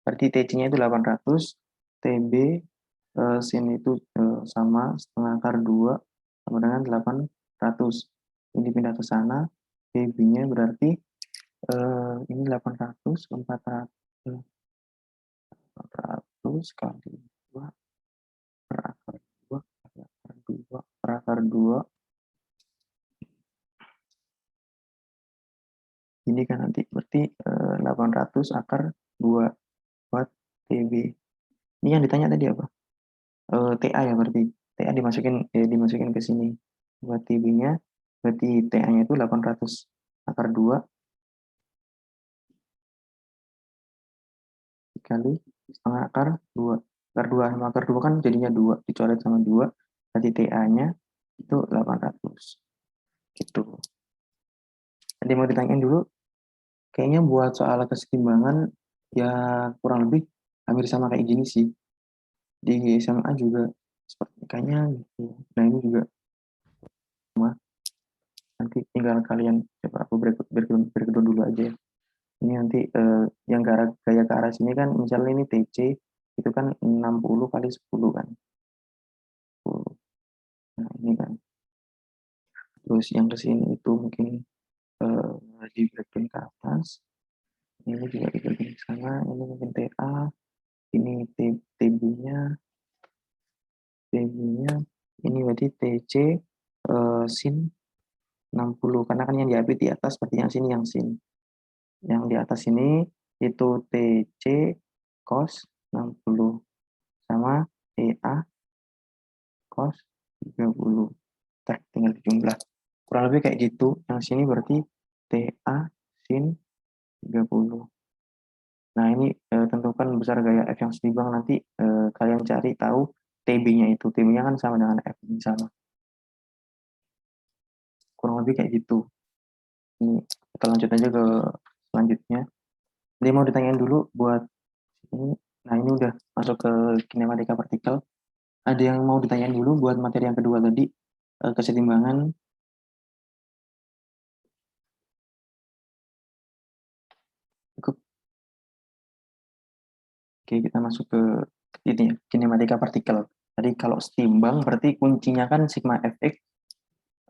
Berarti TC-nya itu 800, TB sin itu sama setengah akar 2 sama dengan 800. Ini pindah ke sana, TB-nya berarti ini 800, 400 kali 2 per akar 2, per akar 2, per akar 2. Ini kan nanti berarti 800 akar 2 buat TB. Ini yang ditanya tadi apa? TA ya berarti. TA dimasukin ke sini. Buat TB-nya, berarti TA-nya itu 800 akar 2 dikali setengah akar 2. Akar 2 sama akar 2 kan jadinya 2, dicoret sama 2. Berarti TA-nya itu 800. Gitu. Nanti mau ditanyain dulu, kayaknya buat soal kesetimbangan ya kurang lebih hampir sama kayak gini sih. Di SMA juga seperti kayaknya gitu. Nah ini juga sama. Nanti tinggal kalian coba aku breakdown dulu aja ya. Ini nanti yang gaya ke arah sini kan misalnya ini TC itu kan 60 kali 10 kan. 10. Nah ini kan. Terus yang ke sini itu mungkin di breakdown ke atas. Ini juga di breakdown ke sana. Ini mungkin TA. Ini TB-nya. TB-nya. Ini berarti TC sin 60. Karena kan yang diapit di atas seperti yang sini yang sin. Yang di atas ini itu TC cos 60 sama TA cos 30. Tinggal dijumlah. Kurang lebih kayak gitu. Yang sini berarti TA sin 30. Nah, ini tentukan besar gaya F yang seimbang, nanti kalian cari tahu TB-nya itu. TB-nya kan sama dengan F ini sama. Kurang lebih kayak gitu. Ini kita lanjut aja ke selanjutnya. Jadi mau ditanyain dulu buat Nah, ini udah masuk ke kinematika partikel. Ada yang mau ditanyain dulu buat materi yang kedua tadi, kesetimbangan. Cukup. Oke, kita masuk ke ini ya, kinematika partikel. Tadi kalau setimbang berarti kuncinya kan sigma fx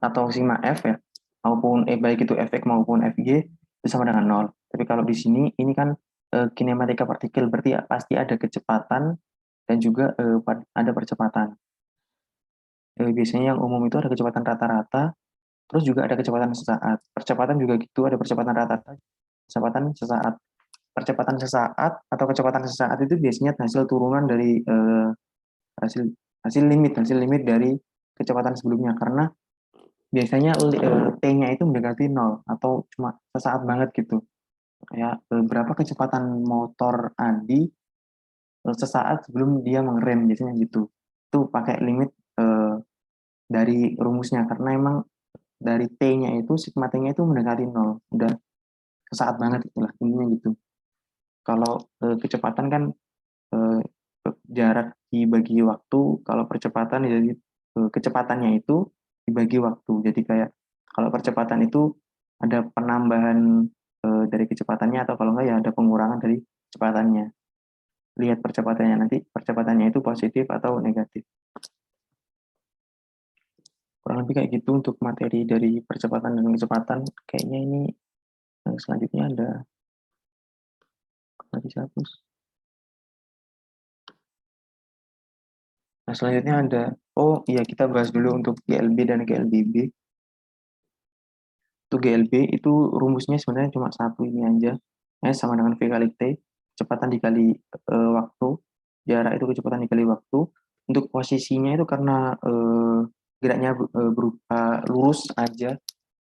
atau sigma f ya, maupun baik itu fx maupun fg itu sama dengan nol. Tapi kalau di sini ini kan kinematika partikel berarti ya, pasti ada kecepatan dan juga ada percepatan. Biasanya yang umum itu ada kecepatan rata-rata, terus juga ada kecepatan sesaat. Percepatan juga gitu, ada percepatan rata-rata, kecepatan sesaat. Percepatan sesaat atau kecepatan sesaat itu biasanya hasil turunan dari hasil hasil limit dari kecepatan sebelumnya, karena biasanya t-nya itu mendekati nol atau cuma sesaat banget gitu. Kayak berapa kecepatan motor Andi sesaat sebelum dia mengerem, biasanya gitu. Itu pakai limit dari rumusnya, karena emang dari t-nya itu sigma t-nya itu mendekati nol, udah sesaat banget itulah intinya gitu. Kalau kecepatan kan eh, jarak dibagi waktu, kalau percepatan jadi kecepatannya itu dibagi waktu. Jadi kayak kalau percepatan itu ada penambahan dari kecepatannya, atau kalau enggak ya ada pengurangan dari kecepatannya. Lihat percepatannya nanti, percepatannya itu positif atau negatif. Kurang lebih kayak gitu untuk materi dari percepatan dan kecepatan. Kayaknya ini yang selanjutnya ada, nggak bisa hapus. Nah, selanjutnya ada, oh iya, kita bahas dulu untuk GLB dan GLBB. Untuk GLB itu rumusnya sebenarnya cuma satu ini aja. Sama dengan V kali T, kecepatan dikali waktu, jarak itu kecepatan dikali waktu. Untuk posisinya itu karena geraknya berupa lurus aja,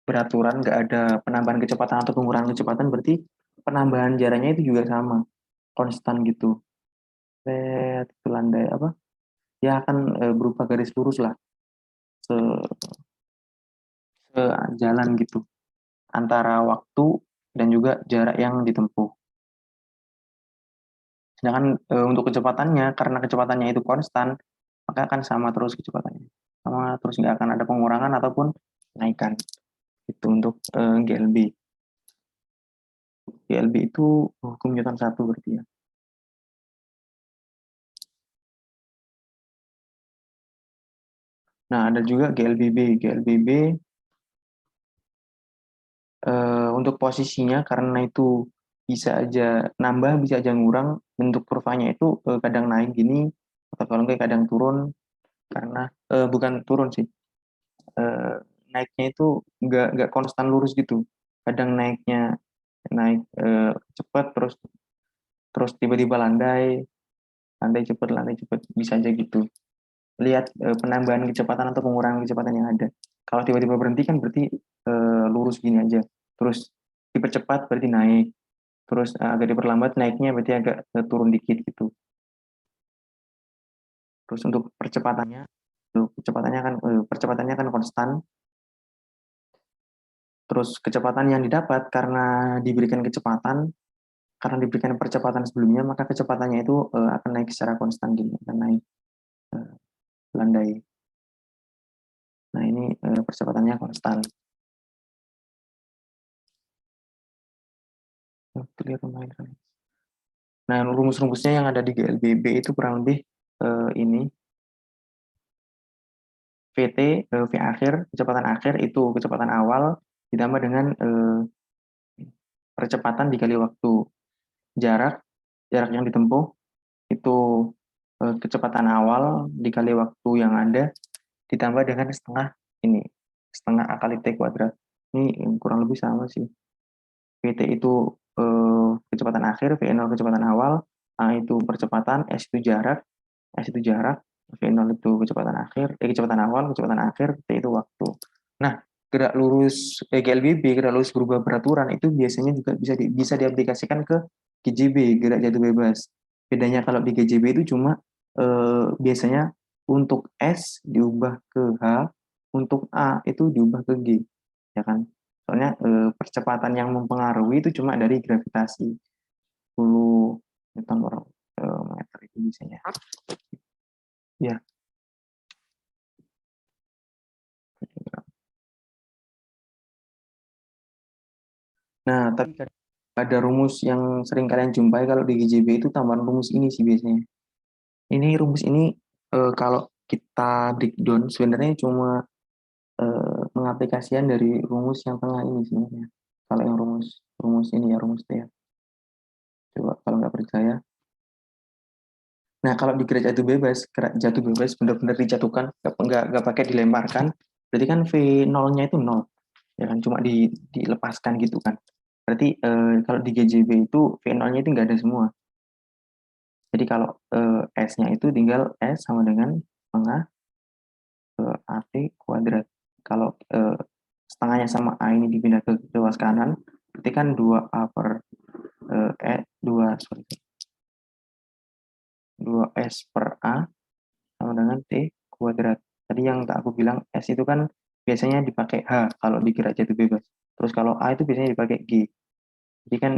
beraturan, nggak ada penambahan kecepatan atau pengurangan kecepatan, berarti penambahan jaraknya itu juga sama, konstan gitu. Itu landai apa? Ya akan berupa garis lurus lah, se sejalan gitu antara waktu dan juga jarak yang ditempuh. Sedangkan untuk kecepatannya, karena kecepatannya itu konstan, maka akan sama terus kecepatannya. Sama terus, nggak akan ada pengurangan ataupun kenaikan. Itu untuk GLB. GLB itu hukum Newton 1 berarti ya. Nah, ada juga GLBB. GLBB untuk posisinya karena itu bisa aja nambah, bisa aja ngurang, bentuk kurvanya itu kadang naik gini, atau kalau enggak kadang turun, karena bukan turun sih, eh, naiknya itu nggak konstan lurus gitu. Kadang naiknya naik cepat, terus terus tiba-tiba landai, landai cepat, bisa aja gitu. Lihat penambahan kecepatan atau pengurangan kecepatan yang ada. Kalau tiba-tiba berhenti kan berarti lurus gini aja. Terus dipercepat berarti naik. Terus agak diperlambat naiknya berarti agak turun dikit gitu. Terus untuk percepatannya, percepatannya kan konstan. Terus kecepatan yang didapat karena diberikan percepatan sebelumnya, maka kecepatannya itu akan naik secara konstan gini, akan naik landai. Nah, ini percepatannya konstan. Nah, rumus-rumusnya yang ada di GLBB itu kurang lebih ini VT, V akhir, kecepatan akhir itu kecepatan awal ditambah dengan percepatan dikali waktu. Jarak yang ditempuh itu kecepatan awal dikali waktu yang ada ditambah dengan setengah A kali T kuadrat. Ini kurang lebih sama sih. VT itu kecepatan akhir, V0 kecepatan awal, A itu percepatan, S itu jarak, V0 itu kecepatan akhir, kecepatan awal, kecepatan akhir, T itu waktu. Nah, gerak lurus GLBB, gerak lurus berubah beraturan itu biasanya juga bisa diaplikasikan ke GJB, gerak jatuh bebas. Bedanya kalau di GJB itu cuma biasanya untuk S diubah ke H, untuk A itu diubah ke G, ya kan? Soalnya percepatan yang mempengaruhi itu cuma dari gravitasi. 10 Newton per meter itu biasanya. Ya. Nah, tapi ada rumus yang sering kalian jumpai kalau di GJB itu tambahan rumus ini sih biasanya. Ini rumus ini kalau kita breakdown sebenarnya cuma pengaplikasian dari rumus yang tengah ini sebenarnya. Kalau yang rumus rumus ini ya rumus T ya. Coba kalau nggak percaya. Nah, kalau di gerak jatuh bebas benar-benar dijatuhkan, nggak pakai dilemparkan, berarti kan V0-nya itu 0, ya kan, cuma dilepaskan gitu kan. Berarti kalau di GJB itu V0-nya itu nggak ada semua. Jadi kalau S-nya itu tinggal S sama dengan setengah AT kuadrat. Kalau setengahnya sama A ini dipindah ke luas kanan, berarti kan 2A per 2S per A sama dengan T kuadrat. Tadi yang tak aku bilang S itu kan biasanya dipakai H kalau digerak jatuh bebas. Terus kalau A itu biasanya dipakai G. Jadi kan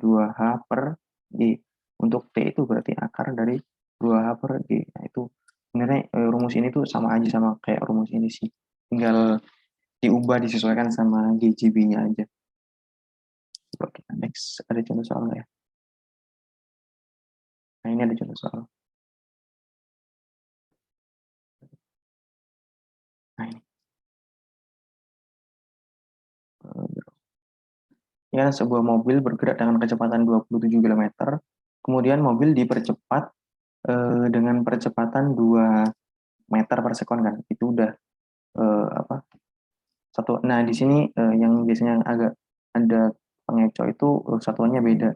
2H per G. Untuk T itu berarti akar dari 2H per G. Nah itu sebenarnya rumus ini tuh sama aja sama kayak rumus ini sih. Tinggal diubah disesuaikan sama GJB-nya aja. Coba kita next. Ada contoh soal nggak ya? Nah ini ada contoh soal. Nah ini. Ya, sebuah mobil bergerak dengan kecepatan 27 km. Kemudian mobil dipercepat dengan percepatan 2 meter per sekon kan. Itu udah apa? Satu. Nah, di sini yang biasanya agak ada pengecoh itu satuannya beda.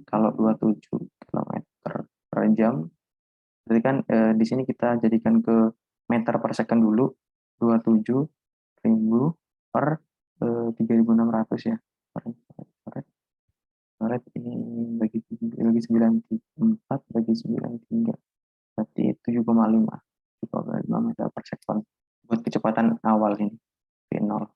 Kalau 27 km per jam, berarti kan di sini kita jadikan ke meter per second dulu, 27.000 per 3.600 ya. Per ini bagi 94 bagi 93 berarti 7,5 meter per second buat kecepatan awal ini V0.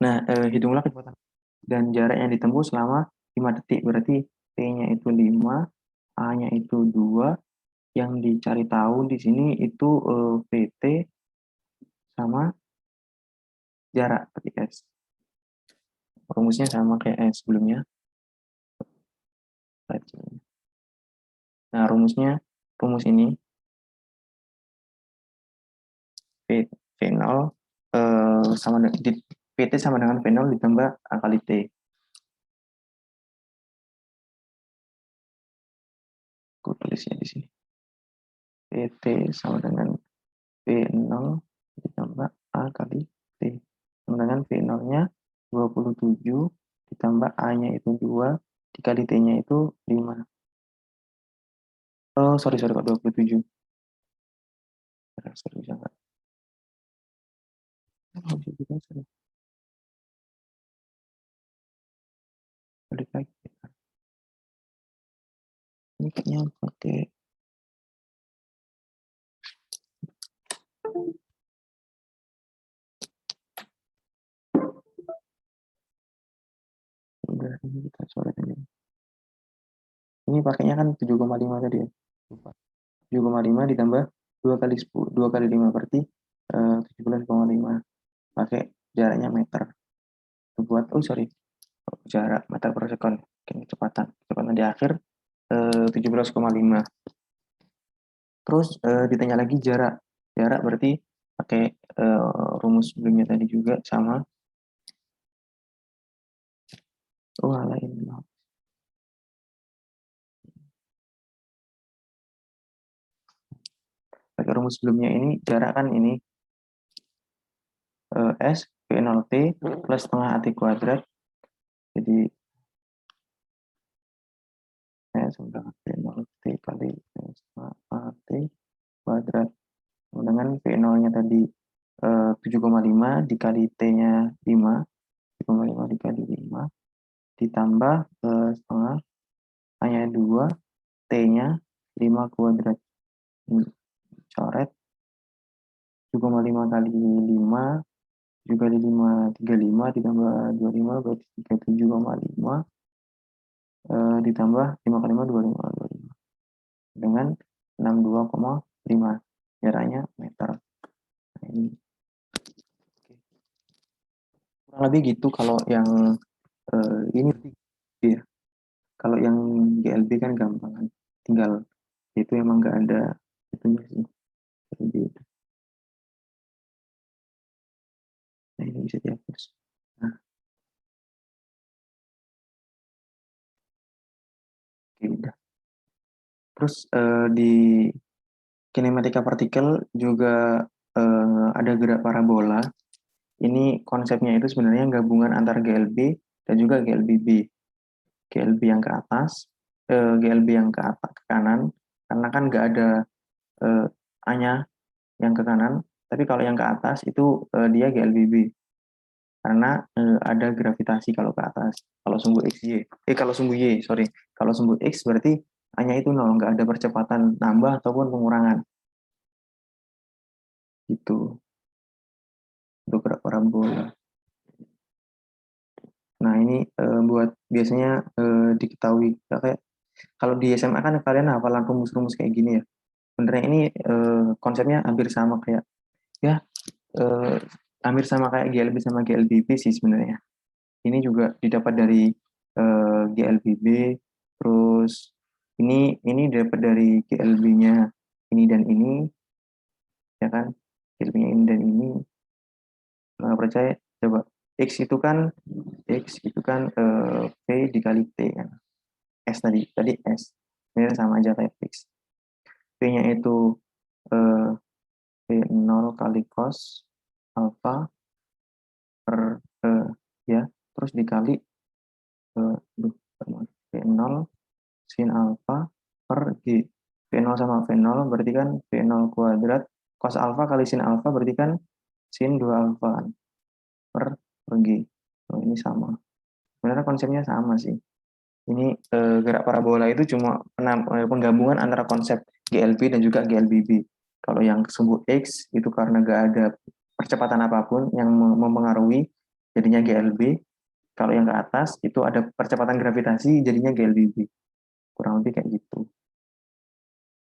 Nah, hitunglah kecepatan dan jarak yang ditempuh selama 5 detik. Berarti T-nya itu 5, A-nya itu 2. Yang dicari tahu di sini itu VT sama jarak ketika S. Rumusnya sama kayak S sebelumnya. Nah, rumus ini V0 sama dengan PT sama dengan V0 ditambah A kali T. Aku tulisnya di sini. PT sama dengan V0 ditambah A kali T. Sama dengan V0-nya 27 ditambah A-nya itu 2 dikali T-nya itu 5. Oh, sorry kok 27. Sorry, bisa nggak? Balik lagi. Ini kayaknya pakai udah ini kita coret ini. Ini pakainya kan 7,5 tadi ya. 7,5 ditambah 2 kali 10, 2 kali 5 berarti 17,5. Pakai jaraknya meter. Buat jarak meter per second. Kecepatan di akhir 17,5. Terus ditanya lagi jarak. Jarak berarti pakai rumus sebelumnya tadi juga sama. Lain. Pakai rumus sebelumnya ini jarak kan ini S V0T plus setengah AT kuadrat. Jadi S sama dengan V0T kali setengah AT kuadrat. Dengan V0-nya tadi 7,5 dikali T-nya 5. 7,5 dikali 5 ditambah setengah A-nya 2, T-nya 5 kuadrat. Coret 7,5 kali 5, 7 kali 5, 35 ditambah 25 berarti 37,5 ditambah 5,5 dengan 62,5 jaraknya meter. Nah, ini kurang lebih gitu kalau yang ini ya. Kalau yang GLB kan gampang kan, tinggal itu emang nggak ada itunya sih. Jadi, nah ini bisa dihapus. Nah, oke, udah. Terus di kinematika partikel juga ada gerak parabola. Ini konsepnya itu sebenarnya gabungan antara GLB dan juga GLBB. GLB yang ke atas, GLB yang ke atas ke kanan, karena kan nggak ada A-nya yang ke kanan, tapi kalau yang ke atas itu dia GLBB karena ada gravitasi kalau ke atas. Kalau sumbu X Y, kalau sumbu Y, sorry, kalau sumbu X berarti hanya itu nol, nggak ada percepatan nambah ataupun pengurangan. Gitu untuk gerak parabola. Nah ini buat biasanya diketahui kayak kalau di SMA kan kalian hafalan rumus-rumus kayak gini ya. Sebenarnya ini konsepnya hampir sama kayak ya eh, hampir sama kayak GLB sama GLBB sih sebenarnya. Ini juga didapat dari GLBB, terus ini dapat dari GLB-nya ini dan ini, ya kan? GLB-nya ini dan ini. Nggak percaya? Coba X itu kan P dikali T kan. S tadi S. Ini sama aja kayak X. P-nya itu eh, P0 kali cos alpha per ya, terus dikali V0 sin alpha per G. V0 sama V0 berarti kan V0 kuadrat cos alpha kali sin alpha berarti kan sin 2 alpha kan, per G. Oh, ini sama. Sebenarnya konsepnya sama sih. Ini gerak parabola itu cuma penggabungan antara konsep GLB dan juga GLBB. Kalau yang sumbu X itu karena nggak ada percepatan apapun yang mempengaruhi jadinya GLB. Kalau yang ke atas itu ada percepatan gravitasi jadinya GLBB. Kurang lebih kayak gitu.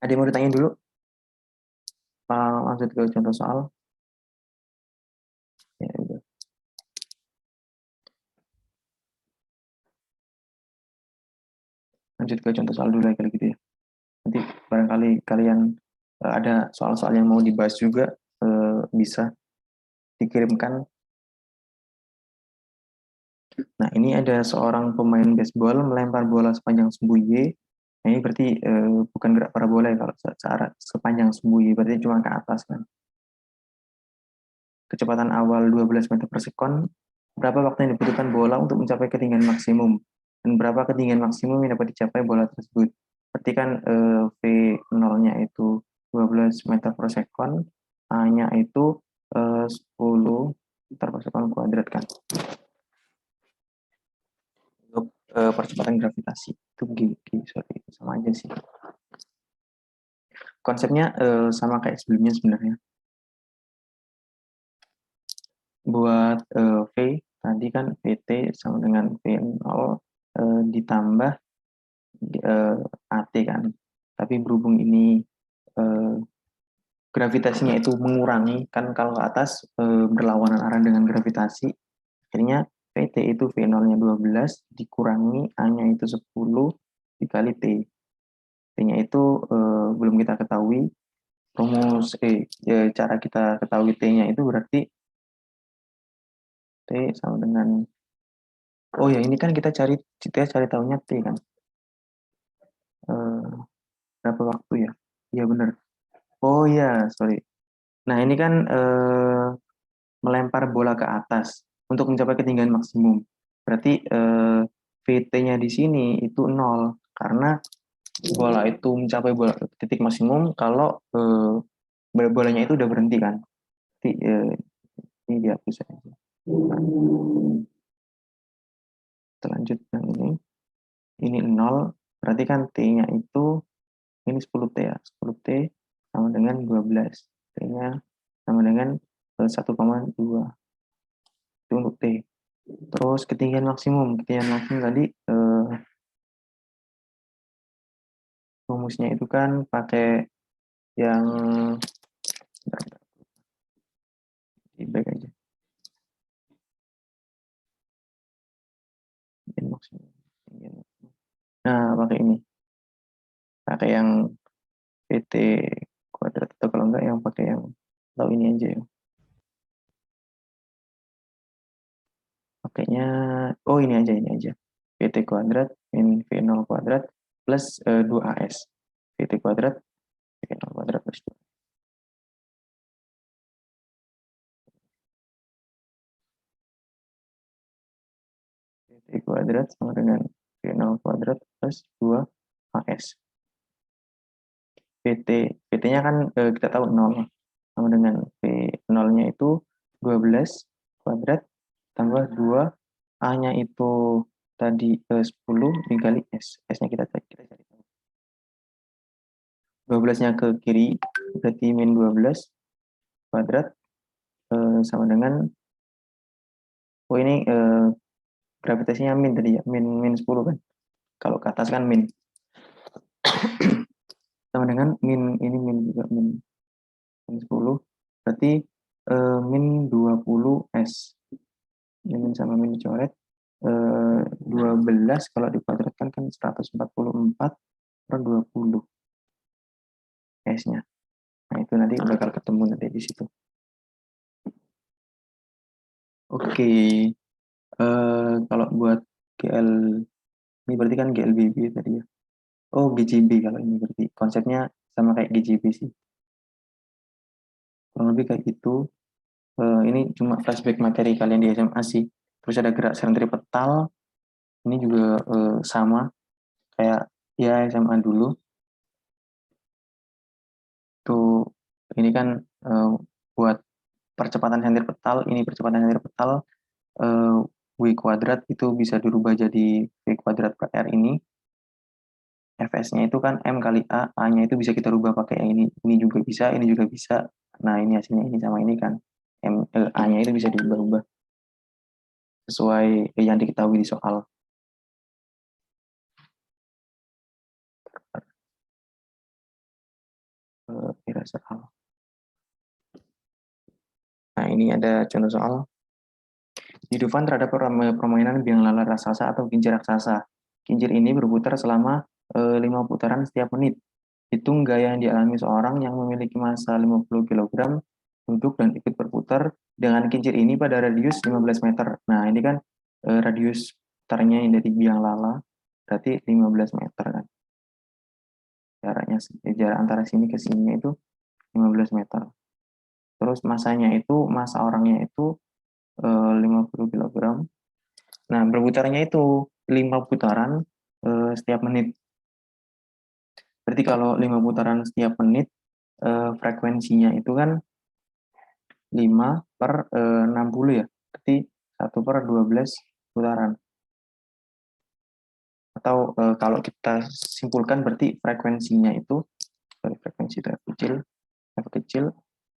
Ada yang mau ditanya dulu? Lanjut ke contoh soal. Ya, udah. Lanjut ke contoh soal dulu ya kalau gitu ya. Nanti barangkali kalian ada soal-soal yang mau dibahas juga bisa dikirimkan. Nah, ini ada seorang pemain baseball melempar bola sepanjang sumbu Y. Nah, ini berarti bukan gerak parabola ya kalau secara sepanjang sumbu Y, berarti cuma ke atas kan. Kecepatan awal 12 meter per sekon, berapa waktu yang dibutuhkan bola untuk mencapai ketinggian maksimum? Dan berapa ketinggian maksimum yang dapat dicapai bola tersebut? Berarti kan V0-nya itu 12 meter per sekon, A-nya itu 10 meter per sekon kuadrat kan. Untuk percepatan gravitasi itu sorry, sama aja sih. Konsepnya sama kayak sebelumnya sebenarnya. Buat V tadi kan VT sama dengan V0 ditambah AT kan. Tapi berhubung ini gravitasinya itu mengurangi kan, kalau ke atas berlawanan arah dengan gravitasi, akhirnya VT itu V0-nya 12 dikurangi A-nya itu 10 dikali T. T-nya itu belum kita ketahui. Cara kita ketahui T-nya itu berarti T sama dengan, oh ya ini kan kita cari tahunya T kan. Eh, berapa waktu ya? Iya benar. Oh ya, sorry. Nah ini kan melempar bola ke atas untuk mencapai ketinggian maksimum. Berarti VT-nya di sini itu 0 karena bola itu mencapai titik maksimum kalau bolanya itu udah berhenti kan. Jadi, ini dihapus aja. Lanjut yang ini 0, berarti kan T-nya itu ini 10T ya, 10T sama dengan 12, T-nya sama dengan 1,2, itu untuk T. Terus ketinggian maksimum tadi rumusnya itu kan pakai yang di back aja. Nah, pakai ini. Pakai yang PT kuadrat, atau kalau enggak yang pakai yang tahu ini aja ya. Pakainya, oh ini aja. PT kuadrat min V0 kuadrat plus 2AS. PT kuadrat V0 kuadrat plus 2. PT kuadrat sama dengan V0 kuadrat plus 2AS. PT-nya kan kita tahu 0. Sama dengan V0-nya itu 12 kuadrat tambah 2, A-nya itu tadi 10 dikali S. S-nya kita cari tahu. 12-nya ke kiri, berarti min 12 kuadrat sama dengan, oh ini gravitasinya min tadi ya, min 10 kan. Kalau ke atas kan min. Sama dengan min, ini min juga min 10, berarti min 20 S. Min sama min dicoret. 12 kalau dikuadratkan kan 144 per 20 S-nya. Nah, itu nanti bakal ketemu nanti di situ. Oke. Kalau buat GL, ini berarti kan GLBB tadi ya. Oh, GJB kalau ini berarti. Konsepnya sama kayak GJB sih. Kurang lebih kayak gitu. Ini cuma flashback materi kalian di SMA sih. Terus ada gerak sentripetal. Ini juga sama kayak ya SMA dulu. Tuh, ini kan buat percepatan sentripetal. Ini percepatan sentripetal W kuadrat itu bisa dirubah jadi V kuadrat per R ini. Fs-nya itu kan M kali A, A-nya itu bisa kita rubah pakai yang ini juga bisa, ini juga bisa. Nah, ini hasilnya ini sama ini kan. A-nya itu bisa diubah-ubah sesuai yang diketahui di soal. Kira soal. Nah, ini ada contoh soal. Di Dufan terhadap permainan biang lala raksasa atau kincir raksasa. Kincir ini berputar selama 5 putaran setiap menit. Hitung gaya yang dialami seorang yang memiliki massa 50 kg duduk dan ikut berputar dengan kincir ini pada radius 15 meter. Nah, ini kan radius putarnya yang dari biang lala, berarti 15 meter kan. Jarak antara sini ke sini itu 15 meter. Terus massa orangnya itu 50 kg. Nah, berputarnya itu 5 putaran setiap menit. Berarti kalau 5 putaran setiap menit, frekuensinya itu kan 5 per 60 ya. Berarti 1 per 12 putaran. Atau kalau kita simpulkan berarti frekuensinya itu, frekuensi itu F kecil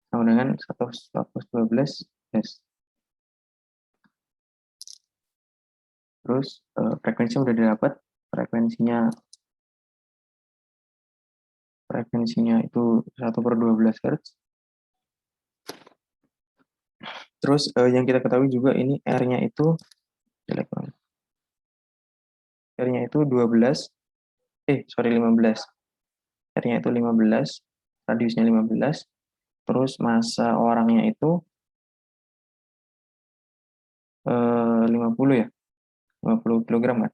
sama dengan 112 Hz. Terus frekuensinya udah didapat, frekuensinya itu 1 per 12 Hz. Terus yang kita ketahui juga ini R-nya itu R-nya itu 15, 15. R-nya itu 15, radiusnya 15. Terus massa orangnya itu 50 ya, 50 kg kan.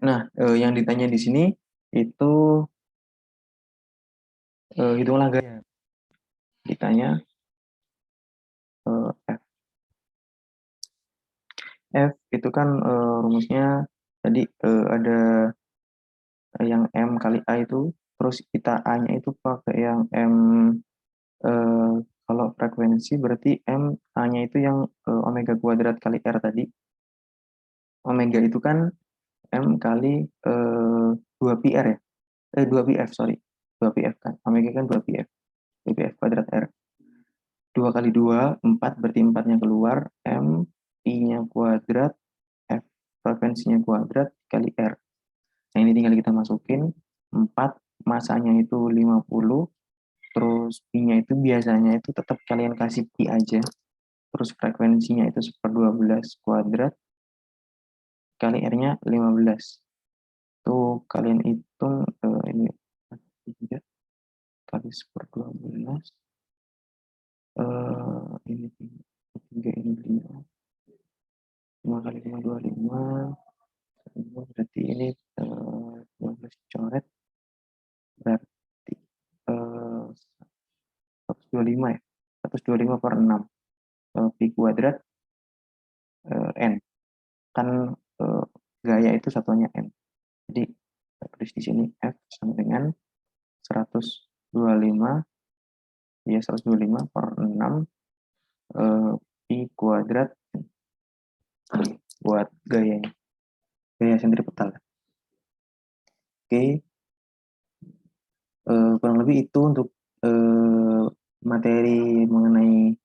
Nah, yang ditanya di sini itu hitunglah gaya. Ditanya F. F itu kan rumusnya tadi ada yang M kali A itu, terus kita A-nya itu pakai yang M, kalau frekuensi berarti M A-nya itu yang omega kuadrat kali R tadi. Omega itu kan M kali 2πr ya, 2πf sorry, 2πf kan, omega kan 2πf, 2πf kuadrat R. 2 kali 2, 4, berarti 4-nya keluar, M, I-nya kuadrat, F, frekuensinya kuadrat, kali R. Nah, ini tinggal kita masukin 4, masanya itu 50, terus pi-nya itu biasanya itu tetap kalian kasih pi aja, terus frekuensinya itu 1/12 kuadrat, kali R-nya 15. Tuh kalian hitung, ini 3 kali 1/12, ini 3, ini 5, 5 kali 5, 25, berarti ini 12 coret, berarti 125 ya, 125/6, pi kuadrat n, kan gaya itu satuannya n, jadi kita tulis di sini F sama dengan 125, ya 125/6 pi kuadrat buat gayanya, gaya sentripetal. Oke, kurang lebih itu untuk materi mengenai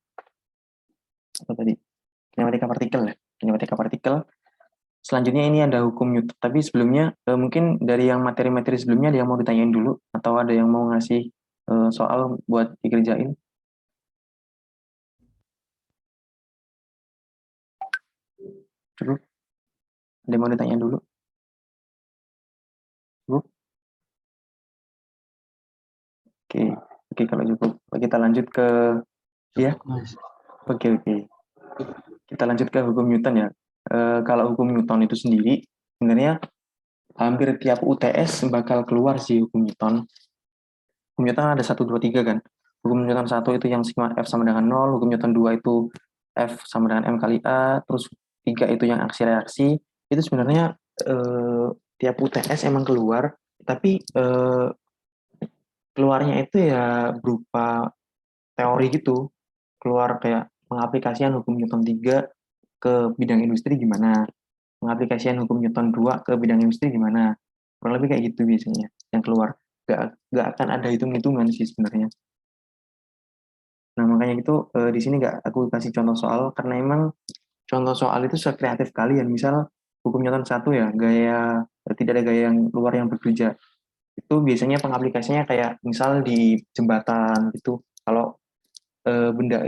apa tadi, kinematika partikel ya, kinematika partikel. Selanjutnya ini ada hukum Newton, tapi sebelumnya mungkin dari yang materi-materi sebelumnya ada yang mau ditanyain dulu, atau ada yang mau ngasih soal buat dikerjain. Cukup? Ada yang mau ditanyain dulu? Cukup? Oke, kalau cukup kita lanjut ke ya. Oke. Kita lanjut ke hukum Newton ya. Kalau hukum Newton itu sendiri sebenarnya hampir tiap UTS bakal keluar sih hukum Newton. Hukum Newton ada 1, 2, 3 kan. Hukum Newton 1 itu yang sigma F sama dengan 0, hukum Newton 2 itu F sama dengan M kali A, terus 3 itu yang aksi reaksi. Itu sebenarnya tiap UTS emang keluar, tapi keluarnya itu ya berupa teori gitu. Keluar kayak pengaplikasian hukum Newton 3 ke bidang industri gimana, pengaplikasian hukum Newton 2 ke bidang industri gimana. Kurang lebih kayak gitu biasanya yang keluar. Gak akan ada hitung-hitungan sih sebenarnya. Nah, makanya itu di sini nggak aku kasih contoh soal, karena emang contoh soal itu sekreatif kalian. Misal hukum Newton 1 ya, gaya tidak ada gaya yang luar yang bekerja. Itu biasanya pengaplikasinya kayak misal di jembatan gitu. Kalau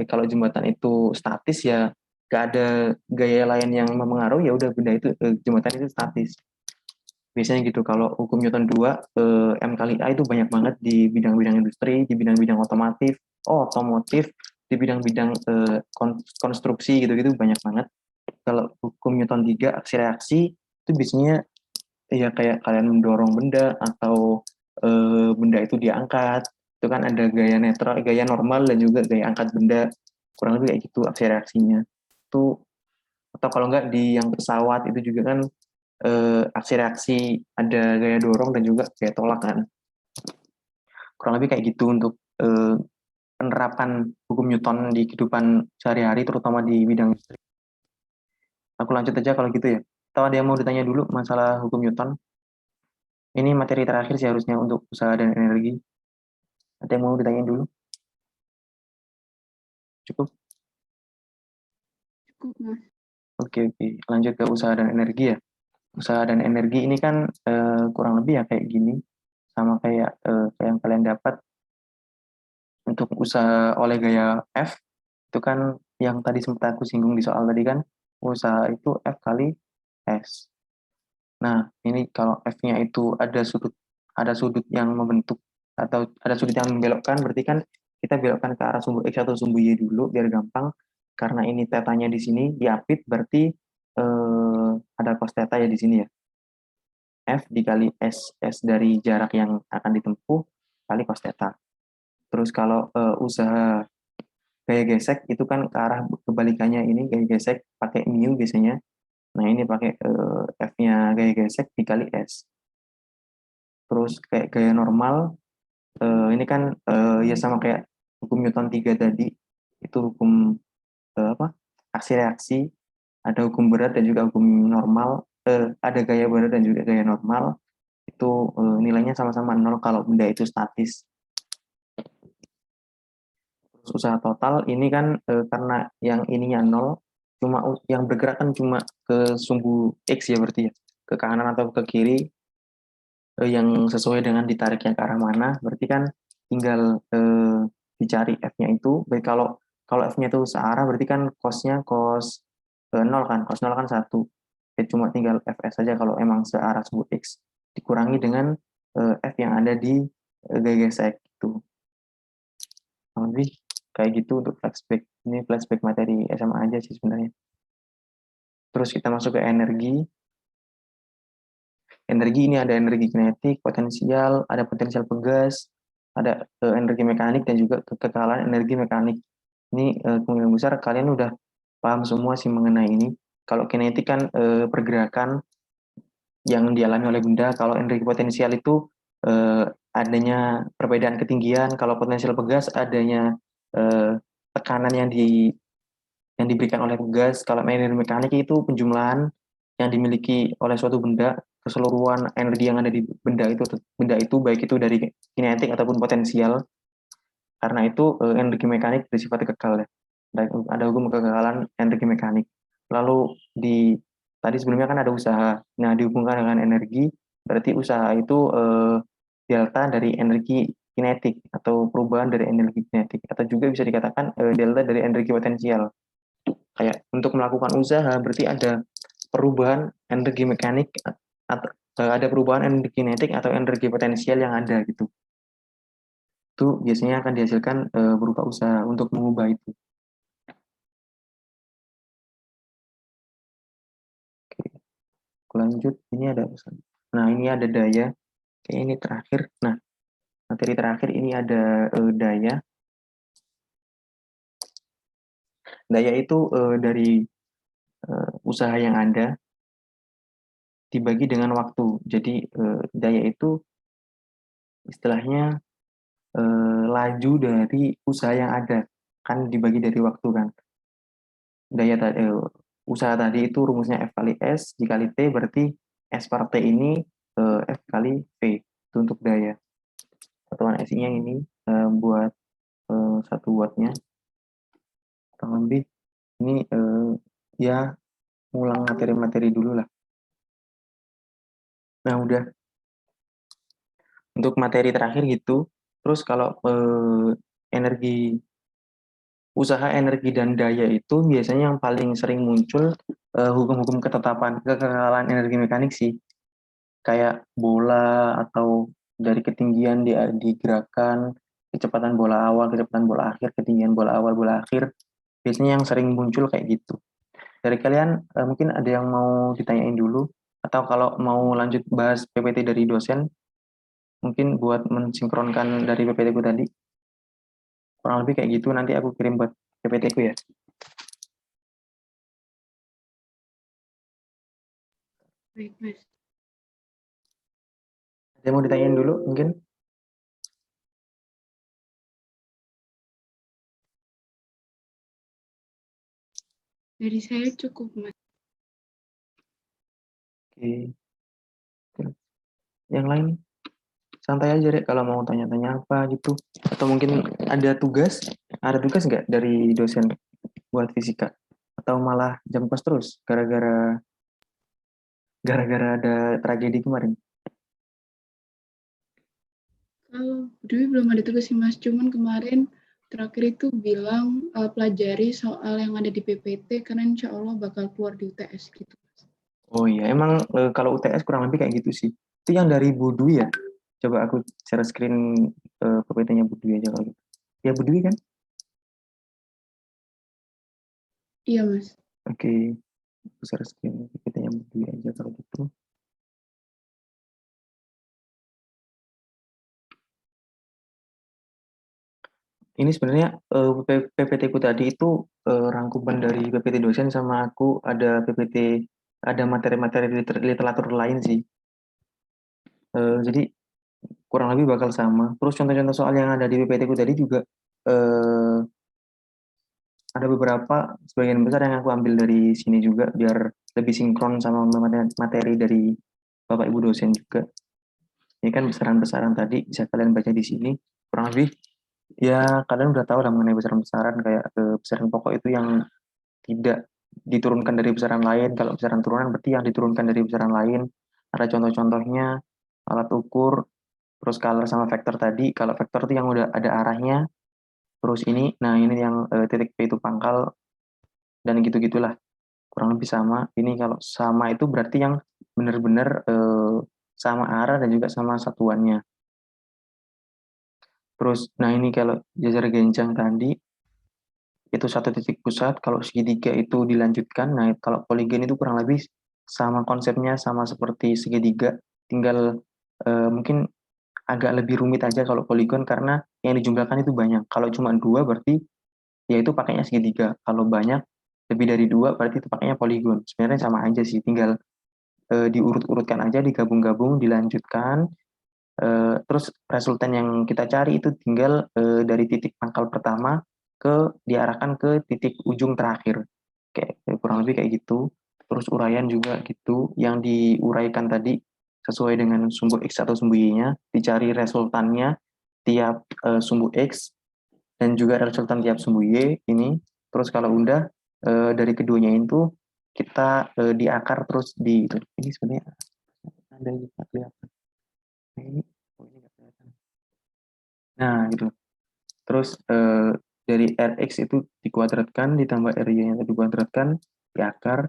kalau jembatan itu statis ya nggak ada gaya lain yang mempengaruhi, ya udah benda itu jembatan itu statis. Biasanya gitu. Kalau hukum Newton 2 M kali A itu banyak banget di bidang-bidang industri, di bidang-bidang otomotif, di bidang-bidang konstruksi gitu-gitu banyak banget. Kalau hukum Newton 3 aksi reaksi itu biasanya ya kayak kalian mendorong benda atau benda itu diangkat, itu kan ada gaya netral, gaya normal, dan juga gaya angkat benda, kurang lebih kayak gitu aksi reaksinya itu. Atau kalau enggak di yang pesawat itu juga kan aksi reaksi, ada gaya dorong dan juga gaya tolak kan, kurang lebih kayak gitu untuk penerapan hukum Newton di kehidupan sehari-hari terutama di bidang listrik. Aku lanjut aja kalau gitu ya, atau ada yang mau ditanya dulu masalah hukum Newton? Ini materi terakhir sih harusnya untuk usaha dan energi. Ada yang mau ditanya dulu? Cukup? Cukup, Mas. Oke. Lanjut ke usaha dan energi ya. Usaha dan energi ini kan kurang lebih ya kayak gini, sama kayak yang kalian dapat untuk usaha oleh gaya F. Itu kan yang tadi sempat aku singgung di soal tadi kan, usaha itu F kali S. Nah, ini kalau F-nya itu ada sudut yang membentuk atau ada sudut yang membelokkan, berarti kan kita belokkan ke arah sumbu X atau sumbu Y dulu biar gampang. Karena ini tetanya di sini diapit, berarti ada cos theta ya di sini ya. F dikali S dari jarak yang akan ditempuh kali cos theta. Terus kalau usaha gaya gesek itu kan ke arah kebalikannya, ini gaya gesek pakai mu biasanya. Nah, ini pakai F-nya gaya gesek dikali S. Terus kayak gaya normal, ini kan ya sama kayak hukum Newton 3 tadi, itu hukum apa? Aksi reaksi, ada hukum berat dan juga hukum normal, ada gaya berat dan juga gaya normal. Itu nilainya sama-sama 0 kalau benda itu statis. Terus usaha total ini kan karena yang ininya 0, cuma yang bergerak kan cuma ke sumbu X ya berarti ya, ke kanan atau ke kiri yang sesuai dengan ditariknya ke arah mana, berarti kan tinggal dicari F-nya itu. Baik, kalau kalau F-nya itu searah, berarti kan cos-nya cos 0 kan, cos 0 kan 1. Ya, cuma tinggal Fs saja kalau emang searah sebut X. Dikurangi dengan F yang ada di GGSX gitu. Lebih kayak gitu untuk flashback. Ini flashback materi SMA aja sih sebenarnya. Terus kita masuk ke energi. Energi ini ada energi kinetik, potensial, ada potensial pegas, ada energi mekanik dan juga kekekalan energi mekanik. Ini kemungkinan besar kalian udah paham semua sih mengenai ini. Kalau kinetik kan pergerakan yang dialami oleh benda. Kalau energi potensial itu adanya perbedaan ketinggian. Kalau potensial pegas adanya tekanan yang diberikan oleh pegas. Kalau energi mekanik itu penjumlahan yang dimiliki oleh suatu benda, keseluruhan energi yang ada di benda itu baik itu dari kinetik ataupun potensial. Karena itu energi mekanik bersifat kekal ya. Ada hukum kekekalan energi mekanik. Lalu tadi sebelumnya kan ada usaha. Nah, dihubungkan dengan energi, berarti usaha itu delta dari energi kinetik atau perubahan dari energi kinetik, atau juga bisa dikatakan delta dari energi potensial. Kayak untuk melakukan usaha berarti ada perubahan energi mekanik atau ada perubahan energi kinetik atau energi potensial yang ada gitu. Itu biasanya akan dihasilkan berupa usaha untuk mengubah itu. Oke, lanjut. Ini ada pesan. Nah, ini ada daya. Kayak ini terakhir. Nah, materi terakhir ini ada daya. Daya itu dari usaha yang ada dibagi dengan waktu. Jadi daya itu istilahnya laju dari usaha yang ada, kan dibagi dari waktu kan. Daya usaha tadi itu rumusnya F kali S dikali T, berarti S per T ini F kali V itu untuk daya. Satuan SI-nya ini buat 1 wattnya kurang lebih ini ya ngulang materi-materi dulu lah. Nah, udah untuk materi terakhir gitu. Terus kalau energi usaha, energi dan daya itu biasanya yang paling sering muncul hukum-hukum ketetapan kekekalan energi mekanik sih. Kayak bola atau dari ketinggian digerakkan, kecepatan bola awal, kecepatan bola akhir, ketinggian bola awal, bola akhir. Biasanya yang sering muncul kayak gitu. Dari kalian mungkin ada yang mau ditanyain dulu, atau kalau mau lanjut bahas PPT dari dosen, mungkin buat mensinkronkan dari PPT ku tadi. Kurang lebih kayak gitu, nanti aku kirim buat PPT ku ya. Baik, Mas. Ada yang mau ditanyain dulu mungkin? Dari saya cukup, Mas. Oke. Yang lain santai aja deh kalau mau tanya-tanya apa gitu. Atau mungkin ada tugas nggak dari dosen buat fisika? Atau malah jam kos terus gara-gara ada tragedi kemarin? Kalau Dwi belum ada tugas sih, Mas. Cuman kemarin terakhir itu bilang pelajari soal yang ada di PPT karena insya Allah bakal keluar di UTS gitu, Mas. Oh iya, emang kalau UTS kurang lebih kayak gitu sih. Itu yang dari Bu Dwi ya? Coba aku share screen PPT-nya Bu Dwi aja kalau gitu. Ya Bu Dwi kan? Iya, Mas. Oke, aku share screen PPT-nya Bu Dwi aja kalau gitu. Ini sebenarnya PPT ku tadi itu rangkuman dari PPT dosen, sama aku ada PPT, ada materi-materi literatur lain sih. Jadi kurang lebih bakal sama. Terus contoh-contoh soal yang ada di PPT ku tadi juga eh, ada beberapa, sebagian besar yang aku ambil dari sini juga biar lebih sinkron sama materi dari Bapak Ibu dosen juga. Ini kan besaran-besaran tadi bisa kalian baca di sini. Kurang lebih ya kalian udah tahu lah mengenai besaran-besaran, kayak besaran pokok itu yang tidak diturunkan dari besaran lain. Kalau besaran turunan berarti yang diturunkan dari besaran lain. Ada contoh-contohnya. alat ukur, terus color sama vektor tadi. Kalau vektor itu yang udah ada arahnya, terus ini, nah ini yang titik P itu pangkal, dan gitu-gitulah. Kurang lebih sama. Ini kalau sama itu berarti yang benar-benar sama arah dan juga sama satuannya. Terus, nah ini kalau jajar genjang tadi, itu satu titik pusat. Kalau segitiga itu dilanjutkan, nah kalau poligon itu kurang lebih sama konsepnya, sama seperti segitiga, tinggal mungkin agak lebih rumit aja kalau poligon karena yang dijumlahkan itu banyak. Kalau cuma dua berarti ya itu pakainya segitiga. Kalau banyak lebih dari dua berarti itu pakainya poligon. Sebenarnya sama aja sih, tinggal diurut-urutkan aja, digabung-gabung, dilanjutkan. Terus resultan yang kita cari itu tinggal dari titik pangkal pertama diarahkan ke titik ujung terakhir. Kayak kurang lebih kayak gitu. Terus uraian juga gitu, yang diuraikan tadi sesuai dengan sumbu X atau sumbu Y-nya, dicari resultannya tiap sumbu X dan juga resultan tiap sumbu Y ini. Terus kalau udah dari keduanya itu kita diakar terus di itu. Ini sebenarnya ada juga kelihatan. Nah, ini nggak kelihatan. Nah, gitu. Terus dari Rx itu dikuadratkan ditambah Ry yang tadi dikuadratkan diakar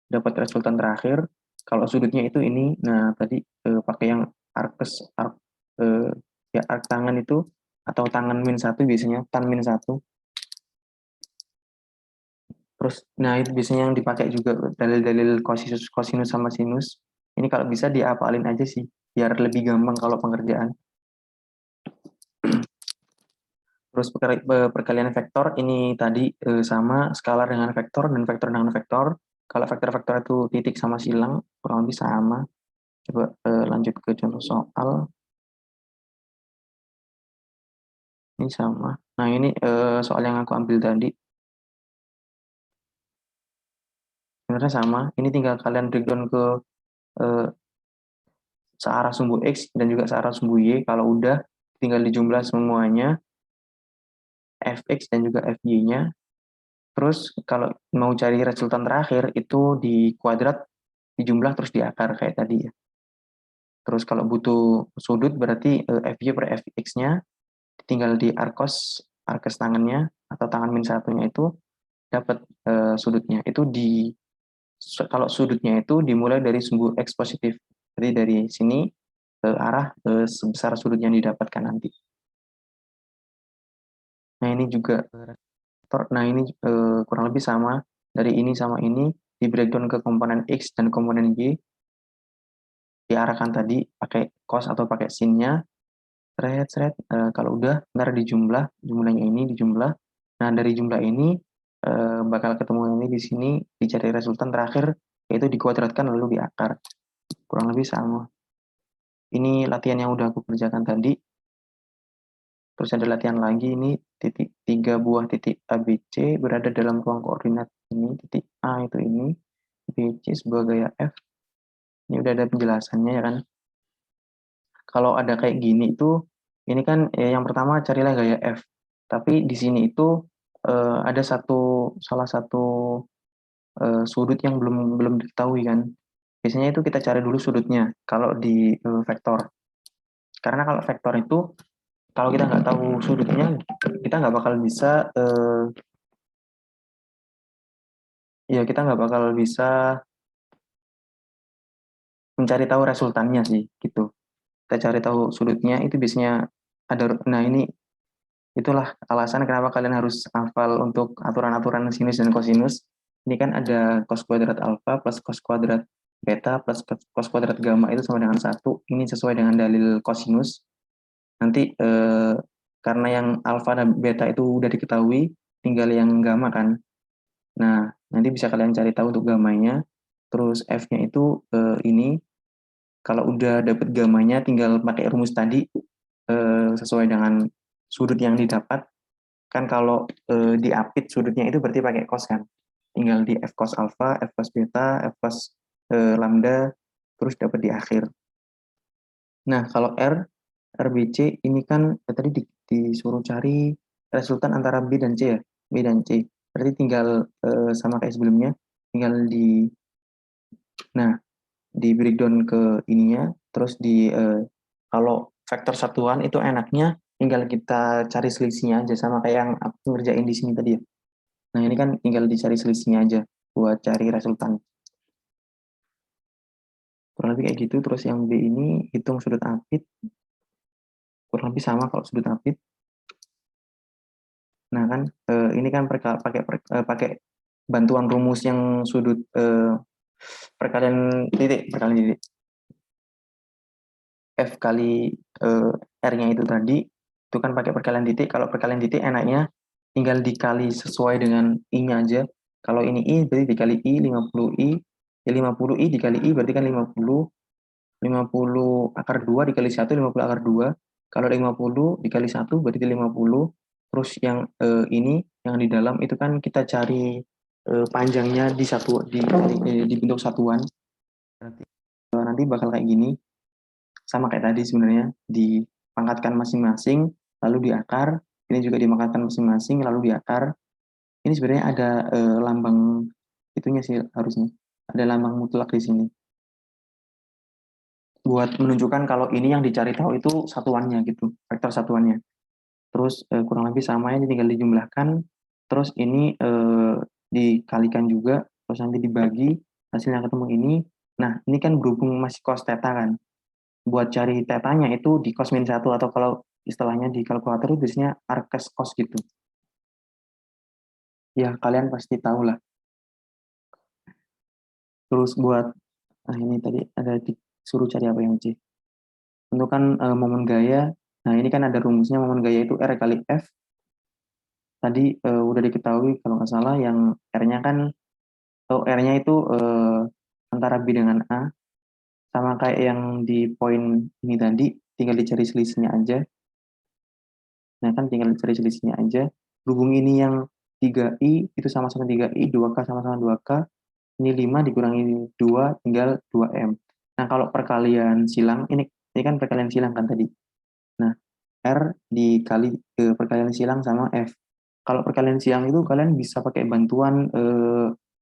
dapat resultan terakhir. Kalau sudutnya itu ini, nah tadi pakai yang eh, ya arc tangan itu atau tangan min satu biasanya tan min satu. Terus, nah itu biasanya yang dipakai juga dalil-dalil kosinus, kosinus sama sinus. Ini kalau bisa diapalin aja sih, biar lebih gampang kalau pengerjaan. Terus perkalian vektor ini tadi sama skalar dengan vektor dan vektor dengan vektor. Kalau vektor-vektor itu titik sama silang, kurang lebih sama. Coba lanjut ke contoh soal. Ini sama. Nah ini soal yang aku ambil tadi. Sebenarnya sama. Ini tinggal kalian breakdown ke eh, searah sumbu X dan juga searah sumbu Y. Kalau udah, tinggal dijumlah semuanya, Fx dan juga Fy-nya. Terus kalau mau cari resultan terakhir, itu di kuadrat, dijumlah terus diakar kayak tadi ya. Terus kalau butuh sudut berarti Fy per Fx-nya tinggal di arkos tangannya atau tangan min satunya itu dapat sudutnya. Itu kalau sudutnya itu dimulai dari sumbu X positif. Jadi dari sini ke arah sebesar sudut yang didapatkan nanti. Nah ini juga nah ini kurang lebih sama dari ini sama ini di breakdown ke komponen X dan komponen Y, diarahkan tadi pakai cos atau pakai sinnya. Kalau udah ntar jumlahnya ini dijumlah. Nah dari jumlah ini bakal ketemu ini di sini, dicari resultan terakhir yaitu dikuadratkan lalu diakar. Kurang lebih sama. Ini latihan yang udah aku kerjakan tadi. Terus ada latihan lagi, ini tiga buah titik A, B, C berada dalam ruang koordinat ini. Titik A itu ini, B, C sebuah gaya F. Ini udah ada penjelasannya ya kan. Kalau ada kayak gini itu, ini kan yang pertama carilah gaya F. Tapi di sini itu ada salah satu sudut yang belum belum diketahui kan. Biasanya itu kita cari dulu sudutnya kalau di vektor. Karena kalau vektor itu kalau kita nggak tahu sudutnya, kita nggak bakal bisa ya kita nggak bakal bisa mencari tahu resultannya sih gitu. Kita cari tahu sudutnya itu biasanya ada. Nah ini itulah alasan kenapa kalian harus hafal untuk aturan-aturan sinus dan kosinus. Ini kan ada cos kuadrat alfa plus cos kuadrat beta plus cos kuadrat gamma itu sama dengan 1. Ini sesuai dengan dalil kosinus. Nanti karena yang alfa dan beta itu udah diketahui, tinggal yang gamma kan. Nah, nanti bisa kalian cari tahu untuk gamanya. Terus F-nya itu ini, kalau udah dapet gamanya tinggal pakai rumus tadi sesuai dengan sudut yang didapat. Kan kalau diapit sudutnya itu berarti pakai cos kan. Tinggal di F cos alpha, F cos beta, F cos lambda, terus dapat di akhir. Nah, kalau RBC ini kan tadi disuruh cari resultan antara B dan C ya, B dan C. Berarti tinggal sama kayak sebelumnya, tinggal di, nah di breakdown ke ininya, terus kalau vektor satuan itu enaknya tinggal kita cari selisihnya aja sama kayak yang aku ngerjain di sini tadi ya. Nah ini kan tinggal dicari selisihnya aja buat cari resultan. Kurang lebih kayak gitu. Terus yang B ini hitung sudut apit, kurang lebih sama kalau sudut apit. Nah kan ini kan pakai bantuan rumus yang sudut perkalian titik F kali R-nya itu tadi, itu kan pakai perkalian titik. Kalau perkalian titik enaknya tinggal dikali sesuai dengan I-nya aja. Kalau ini I berarti dikali I, 50I. Ya 50I dikali I berarti kan 50 akar 2 dikali 1, 50 akar 2. Kalau 50 dikali 1 berarti 50. Terus yang ini, yang di dalam itu kan kita cari panjangnya di bentuk satuan. Nanti bakal kayak gini. Sama kayak tadi sebenarnya, dipangkatkan masing-masing, lalu diakar. Ini juga dimangkatkan masing-masing, lalu diakar. Ini sebenarnya ada lambang itunya sih harusnya. Ada lambang mutlak di sini. Buat menunjukkan kalau ini yang dicari tahu itu satuannya gitu, vektor satuannya. Terus kurang lebih sama, ini tinggal dijumlahkan. Terus ini dikalikan juga, terus nanti dibagi, hasilnya ketemu ini. Nah, ini kan berhubung masih cos theta kan. Buat cari tetanya itu di cos min 1, atau kalau istilahnya di kalkulator itu biasanya arkes cos gitu. Ya, kalian pasti tahu lah. Terus buat, ini tadi ada disuruh cari apa yang C. Tentukan momen gaya. Nah, ini kan ada rumusnya, momen gaya itu R kali F. Tadi udah diketahui kalau nggak salah, yang R-nya kan, R-nya itu antara B dengan A. Sama kayak yang di poin ini tadi, tinggal dicari selisihnya aja. Nah, kan tinggal cari selisihnya aja. Berhubung ini yang 3i itu sama-sama 3i, 2k sama-sama 2k. Ini 5 dikurangi 2 tinggal 2m. Nah, kalau perkalian silang, ini kan perkalian silang kan tadi. Nah, R dikali perkalian silang sama F. Kalau perkalian silang itu kalian bisa pakai bantuan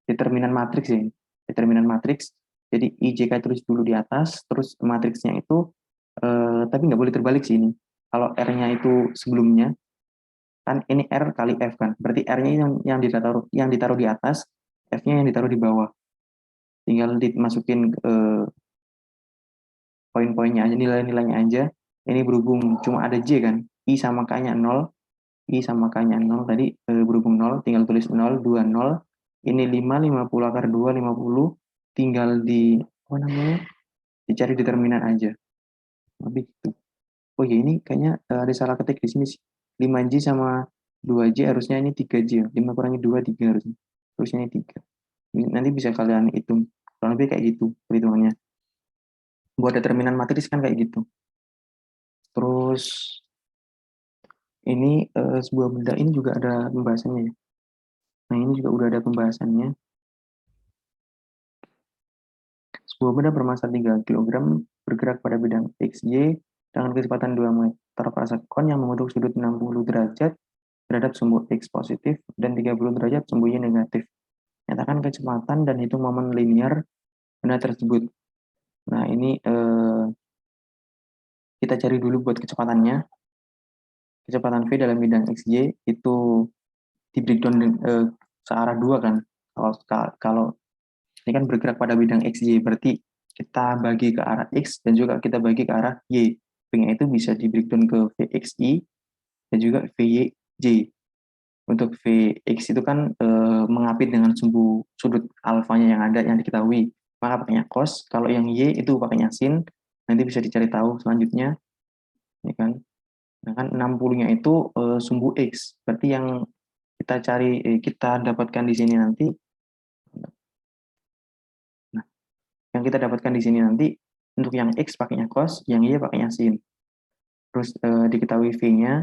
determinan matriks ya. Determinan matriks. Jadi IJK tulis dulu di atas, terus matriksnya itu, tapi nggak boleh terbalik sih ini. Kalau R-nya itu sebelumnya, kan ini R kali F kan, berarti R-nya yang ditaruh di atas, F-nya yang ditaruh di bawah. Tinggal dimasukin poin-poinnya aja, nilai-nilainya aja. Ini berhubung cuma ada J kan, I sama K-nya 0, I sama K-nya 0 tadi, berhubung 0, tinggal tulis 0, 2, 0. Ini 5, 50 akar 2, 50. Tinggal apa namanya, dicari determinan aja. Lebih gitu. Oh ya, ini kayaknya ada salah ketik di sini sih. 5J sama 2J harusnya ini 3J. 5 kurangi 2, 3 harusnya. Terusnya ini 3. Nanti bisa kalian hitung. Kurang lebih kayak gitu perhitungannya. Buat determinan matris kan kayak gitu. Terus ini sebuah benda ini juga ada pembahasannya ya. Nah, ini juga udah ada pembahasannya. Sebuah benda bermassa 3 kg bergerak pada bidang XY dengan kecepatan 2 meter per sekon yang membentuk sudut 60 derajat terhadap sumbu X positif dan 30 derajat sumbu Y negatif. Nyatakan kecepatan dan hitung momen linear benda tersebut. Nah, ini kita cari dulu buat kecepatannya. Kecepatan V dalam bidang XY itu di breakdown searah 2 kan. Kalau ini kan bergerak pada bidang XY, berarti kita bagi ke arah X dan juga kita bagi ke arah Y. V-nya itu bisa di breakdown ke VXY dan juga VYJ. Untuk Vx itu kan mengapit dengan sudut alfanya yang ada, yang diketahui, maka pakainya cos. Kalau yang Y itu pakainya sin, nanti bisa dicari tahu selanjutnya, ya kan. Nah kan 60-nya itu sumbu X, berarti yang kita dapatkan di sini nanti. Nah, yang kita dapatkan di sini nanti, untuk yang X pakainya cos, yang Y pakainya sin. Terus diketahui V-nya,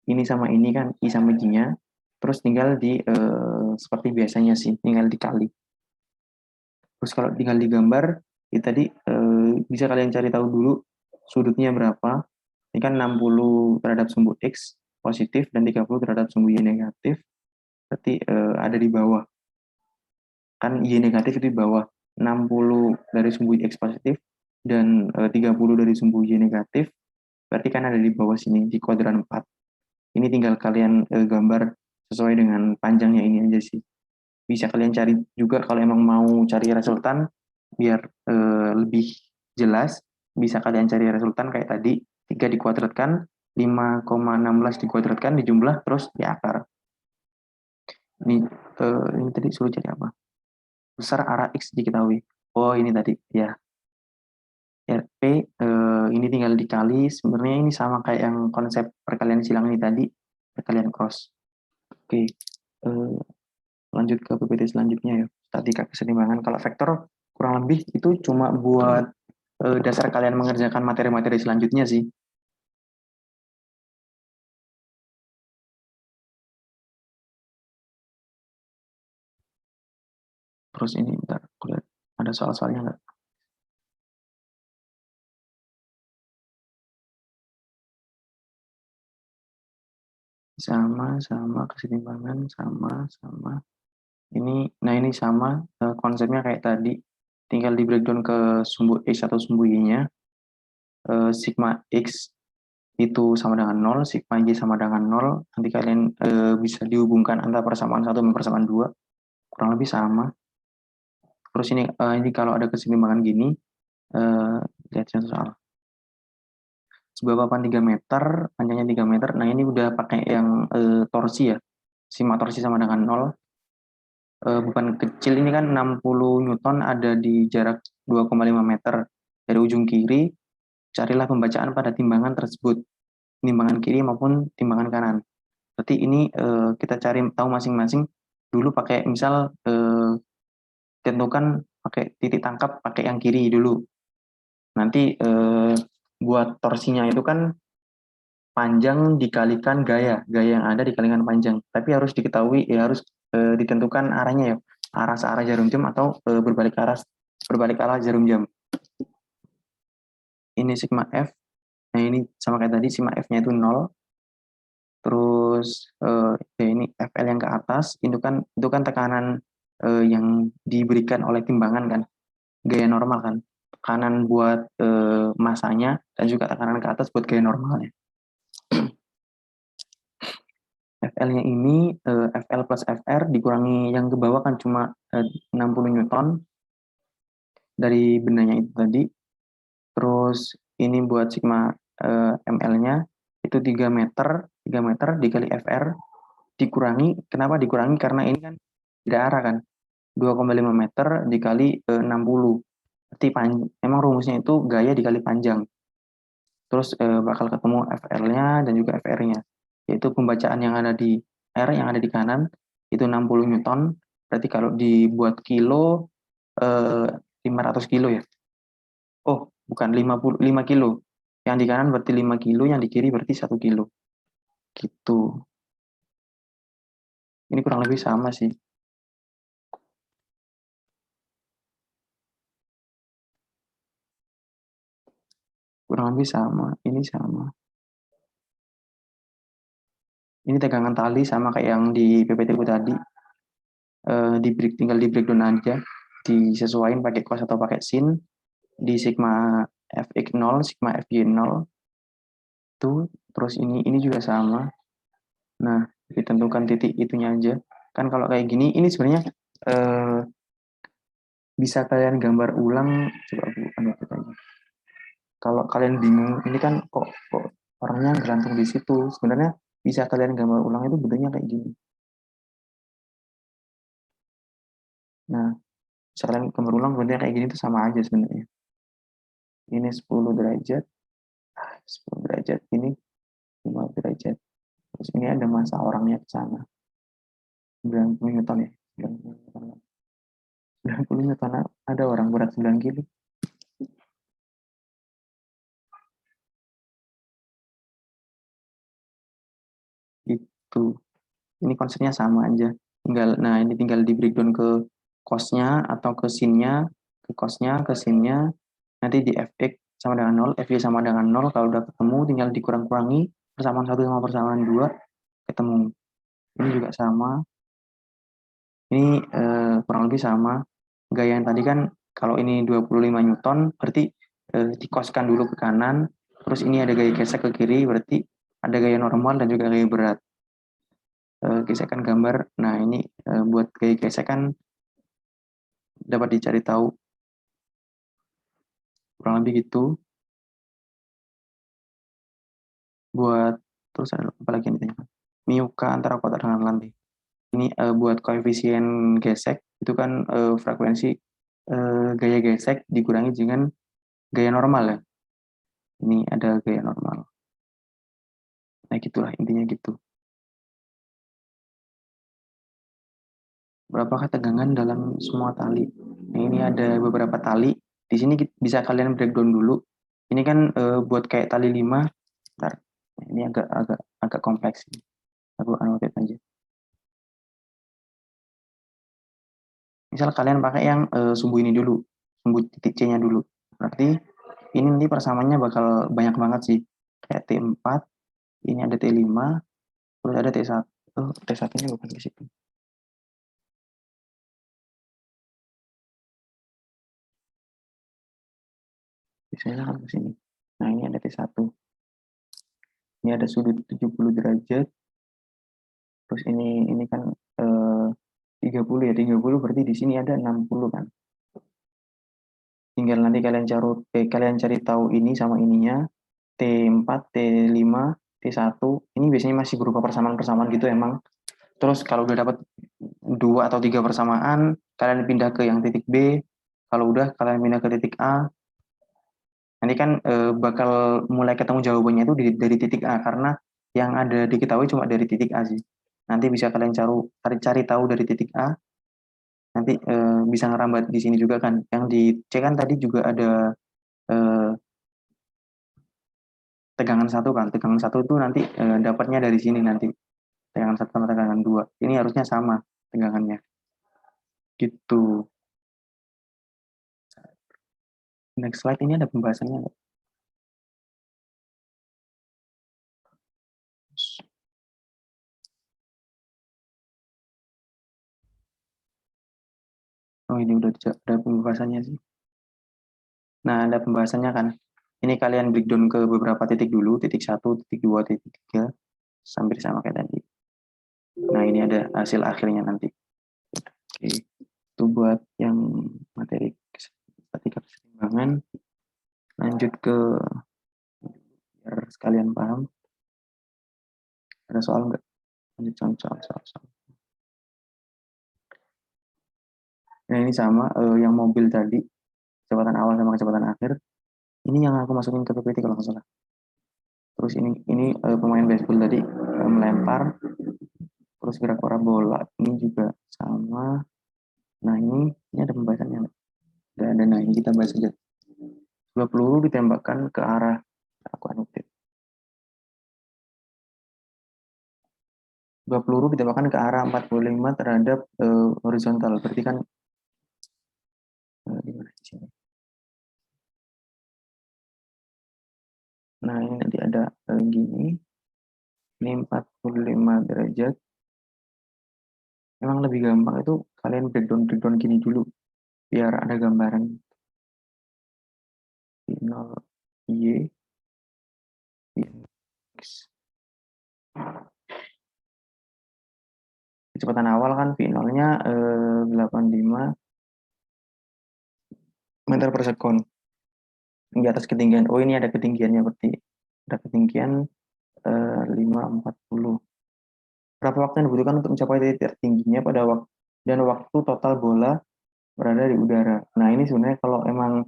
ini sama ini kan, I sama J-nya. Terus tinggal seperti biasanya sih, tinggal dikali. Terus kalau tinggal digambar, ya tadi bisa kalian cari tahu dulu sudutnya berapa. Ini kan 60 terhadap sumbu X positif dan 30 terhadap sumbu Y negatif. Berarti ada di bawah. Kan Y negatif itu di bawah. 60 dari sumbu X positif dan 30 dari sumbu Y negatif, berarti kan ada di bawah sini, di kuadran 4. Ini tinggal kalian gambar sesuai dengan panjangnya ini aja sih. Bisa kalian cari juga kalau emang mau cari resultan, biar lebih jelas, bisa kalian cari resultan kayak tadi, 3 dikuadratkan, 5,16 dikuadratkan, dijumlah, terus diakar. Ini tadi suruh cari apa? Besar arah X diketahui. Oh, ini tadi, ya. RP ini tinggal dikali, sebenarnya ini sama kayak yang konsep perkalian silang ini tadi, perkalian cross. Oke, lanjut ke PPT selanjutnya ya, statika keseimbangan. Kalau vektor kurang lebih itu cuma buat dasar kalian mengerjakan materi-materi selanjutnya sih. Terus ini bentar, lihat ada soal-soalnya nggak? Sama keseimbangan, sama. Nah ini sama, konsepnya kayak tadi, tinggal di breakdown ke sumbu X atau sumbu Y-nya, sigma X itu sama dengan 0, sigma Y sama dengan 0, nanti kalian bisa dihubungkan antara persamaan 1 dan persamaan 2, kurang lebih sama. Terus ini kalau ada keseimbangan gini, lihat contoh soal. Sebuah papan 3 meter, panjangnya 3 meter, nah ini udah pakai yang torsi ya, sigma torsi sama dengan 0, beban kecil ini kan 60 Newton ada di jarak 2,5 meter dari ujung kiri, carilah pembacaan pada timbangan tersebut, timbangan kiri maupun timbangan kanan. Berarti ini kita cari tahu masing-masing dulu pakai misal tentukan pakai titik tangkap pakai yang kiri dulu. Nanti buat torsinya itu kan panjang dikalikan gaya yang ada dikalikan panjang. Tapi harus diketahui ya harus ditentukan arahnya ya, arah searah jarum jam atau berbalik arah jarum jam. Ini sigma F. Nah ini sama kayak tadi, sigma F-nya itu 0. Terus ini FL yang ke atas itu kan tekanan yang diberikan oleh timbangan kan, gaya normal kan, tekanan buat masanya dan juga tekanan ke atas buat gaya normalnya. FL-nya ini FL plus FR dikurangi yang ke bawah kan cuma 60 Newton dari bendanya itu tadi. Terus ini buat sigma ML-nya itu 3 meter dikali FR dikurangi, kenapa dikurangi? Karena ini kan tidak arah kan, 2,5 meter dikali 60. Berarti emang rumusnya itu gaya dikali panjang. Terus bakal ketemu FL-nya dan juga FR-nya. Yaitu pembacaan yang ada di R yang ada di kanan itu 60 Newton. Berarti kalau dibuat kilo 500 kilo ya. Oh, bukan 5 kilo. Yang di kanan berarti 5 kilo, yang di kiri berarti 1 kilo. Gitu. Ini kurang lebih sama sih. Kurang lebih sama, ini sama. Ini tegangan tali sama kayak yang di PPT-ku tadi. Tinggal di breakdown aja, disesuaikan pakai cos atau pakai sin, di sigma fx 0, sigma fy 0. Tuh, terus ini juga sama. Nah, ditentukan titik itunya aja. Kan kalau kayak gini, ini sebenarnya bisa kalian gambar ulang. Coba aku aja. Kalau kalian bingung, ini kan kok orangnya gelantung di situ. Sebenarnya bisa kalian gambar ulang itu bentuknya kayak gini. Nah, bisa kalian gambar ulang bentuknya kayak gini itu sama aja sebenarnya. Ini 10 derajat, 10 derajat, ini 5 derajat. Terus ini ada masa orangnya ke sana. 90 Newton ya. 90 Newton ada orang berat 9 kilo. Itu. Ini konsepnya sama aja. Ini tinggal di breakdown ke cos-nya atau ke sin-nya, ke cos-nya, ke sin-nya. Nanti di fx sama dengan 0, fy sama dengan 0. Kalau udah ketemu tinggal dikurang-kurangi persamaan 1 sama persamaan 2 ketemu. Ini juga sama. Ini kurang lebih sama. Gaya yang tadi kan Kalau ini 25 Newton, berarti dikoskan dulu ke kanan, terus ini ada gaya gesek ke kiri, berarti ada gaya normal dan juga gaya berat. Gesekan gambar, nah ini buat gaya gesekan dapat dicari tahu, kurang lebih gitu. Buat, terus ada apa lagi yang ditanyakan? Miuka antara kotak dengan lantai. Ini buat koefisien gesek, itu kan frekuensi gaya gesek dikurangi dengan gaya normal ya. Ini ada gaya normal. Nah gitulah intinya gitu. Berapakah tegangan dalam semua tali? Nah ini ada beberapa tali. Di sini bisa kalian breakdown dulu. Ini kan buat kayak tali 5. Bentar. Ini agak kompleks. Aku anotate aja. Misal kalian pakai yang sumbu ini dulu, sumbu titik C-nya dulu. Berarti ini nanti persamaannya bakal banyak banget sih. Kayak T4, ini ada T5, terus ada T1. Oh, T1-nya bukan ke situ. Biasanya kan ke sini. Nah, ini ada T1. Ini ada sudut 70 derajat. Terus ini kan 30 ya, 30 berarti di sini ada 60 kan. Tinggal nanti kalian cari tahu ini sama ininya. T4, T5, T1. Ini biasanya masih berupa persamaan-persamaan gitu emang. Terus kalau udah dapat 2 atau 3 persamaan, kalian pindah ke yang titik B. Kalau udah kalian pindah ke titik A. Nanti kan bakal mulai ketemu jawabannya itu dari titik A karena yang ada diketahui cuma dari titik A sih. Nanti bisa kalian cari tahu dari titik A. Nanti bisa ngerambat di sini juga kan. Yang di C kan tadi juga ada tegangan 1 kan. Tegangan 1 itu nanti dapatnya dari sini nanti. Tegangan 1 sama tegangan 2. Ini harusnya sama tegangannya. Gitu. Next slide ini ada pembahasannya nggak? Oh ini udah ada pembahasannya sih. Nah ada pembahasannya kan. Ini kalian breakdown ke beberapa titik dulu. Titik 1, titik 2, titik 3. Sampai sama kayak tadi. Nah ini ada hasil akhirnya nanti. Oke. Itu buat yang materi statika keseimbangan. Lanjut ke biar sekalian paham. Ada soal nggak? Lanjut soal. Nah ini sama yang mobil tadi, kecepatan awal sama kecepatan akhir. Ini yang aku masukin ke PPT kalau nggak salah. Terus ini pemain baseball tadi melempar, terus gerak parabola ini juga sama. Nah ini ada pembahasannya. Dan nah ini kita bahas aja. Sebuah peluru ditembakkan ke arah, aku anotit. Sebuah peluru ditembakkan ke arah 45 terhadap horizontal. Berarti kan di mana sini? Nah ini nanti ada gini. Ini 45 derajat. Memang lebih gampang itu kalian breakdown gini dulu biar ada gambaran. 0 Y X. Kecepatan awal kan V0-nya 85 meter per sekon. Di atas ketinggian. Oh ini ada ketinggiannya berarti. Ada ketinggian 540. Berapa waktu yang dibutuhkan untuk mencapai titik tertingginya pada waktu dan waktu total bola berada di udara. Nah ini sebenarnya kalau emang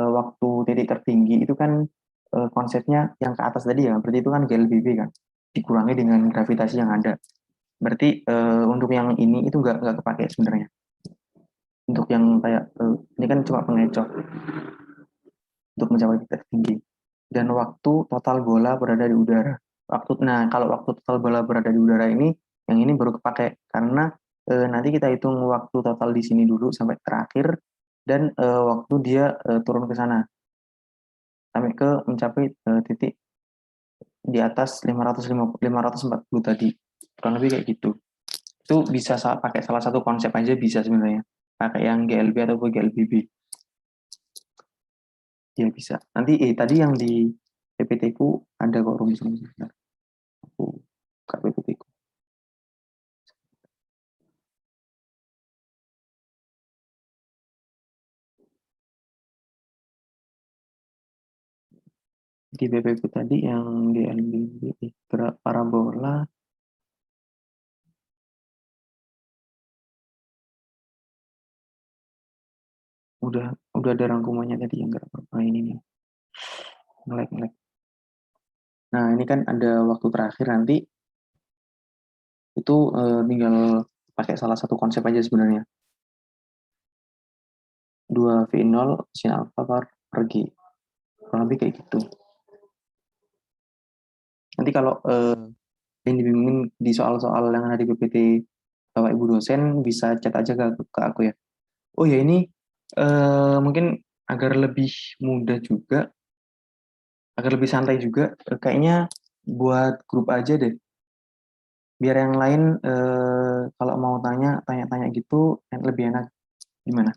waktu titik tertinggi itu kan konsepnya yang ke atas tadi ya, berarti itu kan GLBB kan, dikurangi dengan gravitasi yang ada. Berarti untuk yang ini itu nggak kepake sebenarnya. Untuk yang kayak ini kan cuma pengecoh untuk mencapai titik tertinggi. Dan waktu total bola berada di udara. Nah kalau waktu total bola berada di udara ini, yang ini baru kepake karena nanti kita hitung waktu total di sini dulu sampai terakhir dan waktu dia turun ke sana sampai ke mencapai titik di atas 540 tadi. Kurang lebih kayak gitu. Itu bisa pakai salah satu konsep aja bisa sebenarnya. Pakai yang GLB atau GLBB. Ya bisa. Nanti tadi yang di PPT ku ada kok rumusnya. Sebentar. Aku buka PPT ku. Di PP ku tadi yang di LBB gerak parabola udah ada rangkumannya tadi yang gerak parabola ini nih. Ngelek. Nah, ini kan ada waktu terakhir nanti itu tinggal pakai salah satu konsep aja sebenarnya. 2V0 sin alpha per G. Kurang lebih kayak gitu. Nanti kalau yang dibingungin di soal-soal yang ada di PPT Bapak Ibu dosen bisa chat aja ke aku ya. Oh ya ini mungkin agar lebih mudah juga, agar lebih santai juga, kayaknya buat grup aja deh. Biar yang lain kalau mau tanya-tanya gitu lebih enak. Gimana?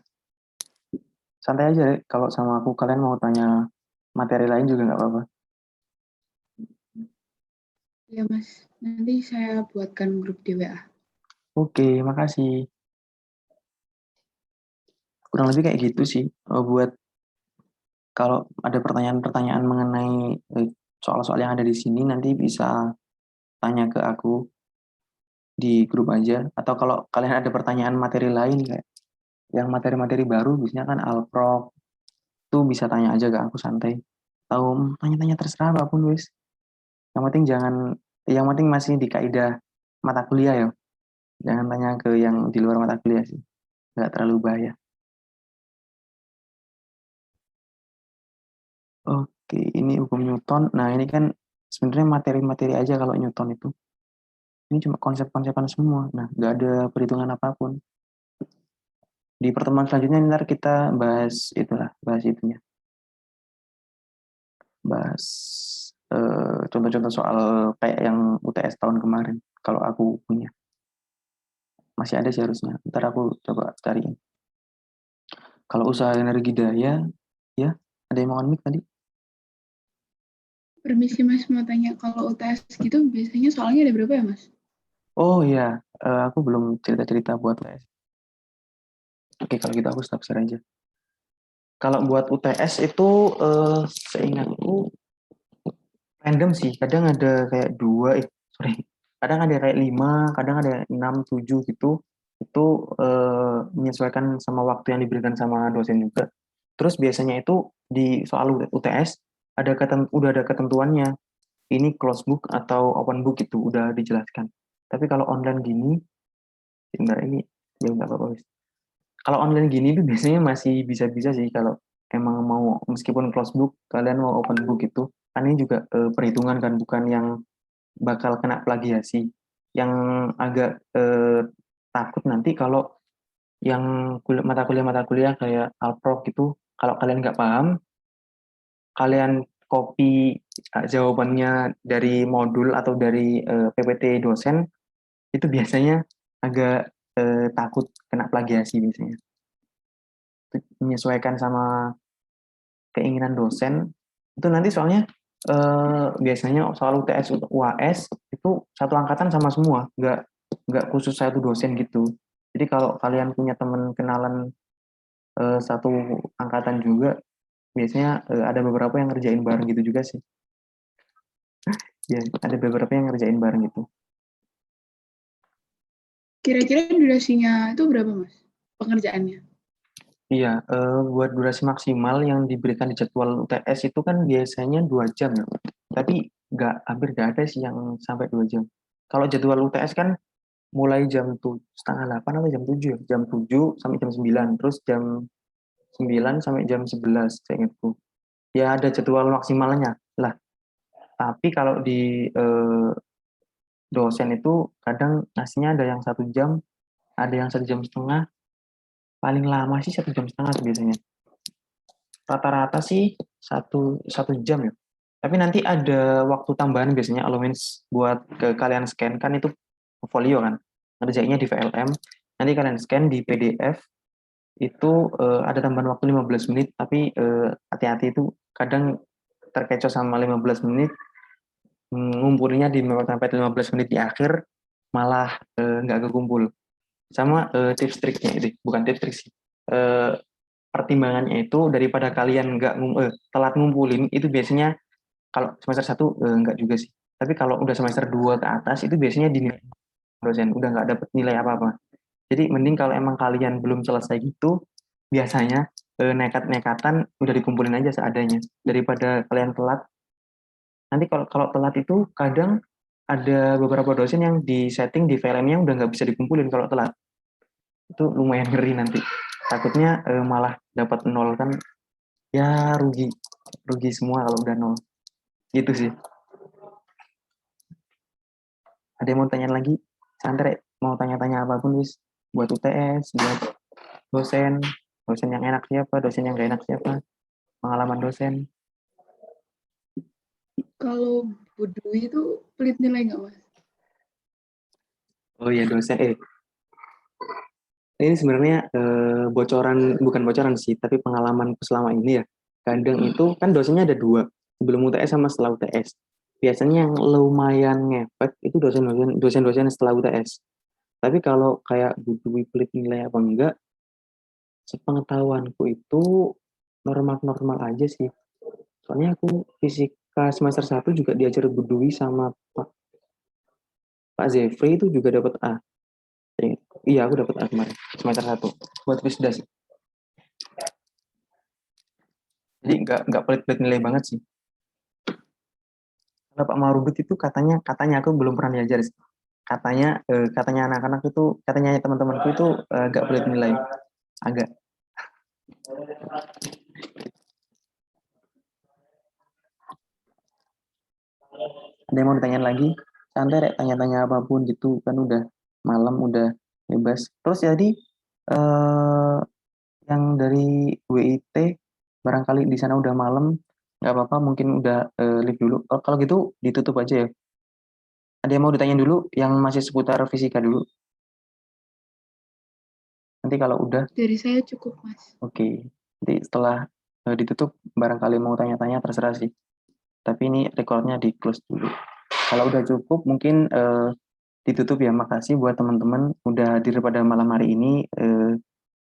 Santai aja deh. Kalau sama aku kalian mau tanya materi lain juga nggak apa-apa. Ya Mas, nanti saya buatkan grup di WA. Oke, makasih. Kurang lebih kayak gitu sih. Buat kalau ada pertanyaan-pertanyaan mengenai soal-soal yang ada di sini nanti bisa tanya ke aku di grup aja. Atau kalau kalian ada pertanyaan materi lain kayak yang materi-materi baru, biasanya kan Alprok, tuh bisa tanya aja ke aku santai. Tahu tanya-tanya terserah apapun wis. Yang penting masih di kaidah mata kuliah ya. Jangan tanya ke yang di luar mata kuliah sih. Nggak terlalu bahaya. Oke, ini hukum Newton. Nah, ini kan sebenarnya materi-materi aja kalau Newton itu. Ini cuma konsep-konsepan semua. Nah, nggak ada perhitungan apapun. Di pertemuan selanjutnya ntar kita bahas itunya. Bahas contoh-contoh soal kayak yang UTS tahun kemarin. Kalau aku punya. Masih ada sih harusnya. Ntar aku coba cariin. Kalau usaha energi daya, ya ada yang mau mic tadi? Permisi Mas, mau tanya, kalau UTS gitu biasanya soalnya ada berapa ya Mas? Oh iya, aku belum cerita-cerita buat UTS. Oke, kalau gitu aku stop share aja. Kalau buat UTS itu seingatku random sih. Kadang ada kayak sorry. Kadang ada kayak 5, kadang ada 6, 7 gitu. Itu menyesuaikan sama waktu yang diberikan sama dosen juga. Terus biasanya itu di soal UTS udah ada ketentuannya. Ini close book atau open book itu udah dijelaskan. Tapi kalau online gini, sebentar ini ya nggak apa-apa. Kalau online gini tuh biasanya masih bisa-bisa sih kalau emang mau meskipun close book kalian mau open book itu kan ini juga perhitungan kan bukan yang bakal kena plagiasi. Yang agak takut nanti kalau yang mata kuliah kayak Alprok gitu kalau kalian nggak paham kalian copy jawabannya dari modul atau dari PPT dosen itu biasanya agak takut kena plagiasi biasanya menyesuaikan sama keinginan dosen itu nanti soalnya biasanya soal UTS untuk UAS itu satu angkatan sama semua nggak khusus satu dosen gitu jadi kalau kalian punya teman kenalan satu angkatan juga biasanya ada beberapa yang ngerjain bareng gitu juga sih ya ada beberapa yang ngerjain bareng gitu. Kira-kira durasinya itu berapa Mas? Pengerjaannya? Iya, buat durasi maksimal yang diberikan di jadwal UTS itu kan biasanya 2 jam ya. Tapi hampir nggak ada sih yang sampai 2 jam. Kalau jadwal UTS kan mulai jam tuh setengah 8 atau jam 7 ya. Jam 7 sampai jam 9. Terus jam 9 sampai jam 11, saya ingatku. Ya ada jadwal maksimalnya lah. Tapi kalau di dosen itu kadang ngasihnya ada yang 1 jam, ada yang 1 jam setengah. Paling lama sih 1 jam setengah tuh biasanya. Rata-rata sih satu jam ya. Tapi nanti ada waktu tambahan biasanya allowance buat ke kalian scan kan itu portfolio kan. Ngerjainnya di VLM. Nanti kalian scan di PDF itu ada tambahan waktu 15 menit tapi hati-hati itu kadang terkecoh sama 15 menit, ngumpulinya di sampai 15 menit di akhir malah nggak kekumpul. Sama tips triknya itu, bukan tips trik sih. Pertimbangannya itu daripada kalian nggak telat ngumpulin itu biasanya kalau semester 1 nggak juga sih. Tapi kalau udah semester 2 ke atas itu biasanya dinilai dosen, udah nggak dapet nilai apa-apa. Jadi mending kalau emang kalian belum selesai gitu, biasanya nekat-nekatan udah dikumpulin aja seadanya daripada kalian telat. Nanti kalau kalau telat itu kadang ada beberapa dosen yang di setting di filenya udah nggak bisa dikumpulin kalau telat. Itu lumayan ngeri nanti. Takutnya malah dapat nol kan, ya rugi, rugi semua kalau udah nol. Gitu sih. Ada yang mau tanya lagi? Santai, mau tanya-tanya apapun wis. Buat UTS, buat dosen, dosen yang enak siapa, dosen yang gak enak siapa, pengalaman dosen. Kalau Bu Dwi itu pelit nilai nggak, Mas? Oh iya dosen, ini sebenarnya bocoran, bukan bocoran sih, tapi pengalaman selama ini ya. Kadang itu kan dosennya ada dua, sebelum UTS sama setelah UTS. Biasanya yang lumayan ngefek itu dosen-dosen setelah UTS. Tapi kalau kayak butuh pelit nilai apa enggak, sepengetahuanku itu normal-normal aja sih. Soalnya aku fisika semester 1 juga diajar Bu Dwi sama Pak Zefri itu juga dapat A. Iya, aku dapat A kemarin, semester 1. Buat Wisda sih. Jadi nggak pelit-pelit nilai banget sih. Kalau Pak Marubut itu katanya aku belum pernah diajar sih. Katanya anak-anak itu, katanya teman-temanku itu nggak pelit nilai. Agak. Ada yang mau ditanyain lagi? Santai rek, tanya-tanya apapun gitu kan udah malam, udah bebas. Terus jadi yang dari WIT barangkali di sana udah malam, nggak apa-apa, mungkin udah live dulu. Kalau gitu ditutup aja ya. Ada yang mau ditanya dulu yang masih seputar fisika dulu? Nanti kalau udah, Dari saya cukup, Mas. oke. Nanti setelah ditutup, barangkali mau tanya-tanya terserah sih. Tapi ini recordnya di close dulu. Kalau udah cukup, mungkin ditutup ya. Makasih buat teman-teman udah hadir pada malam hari ini.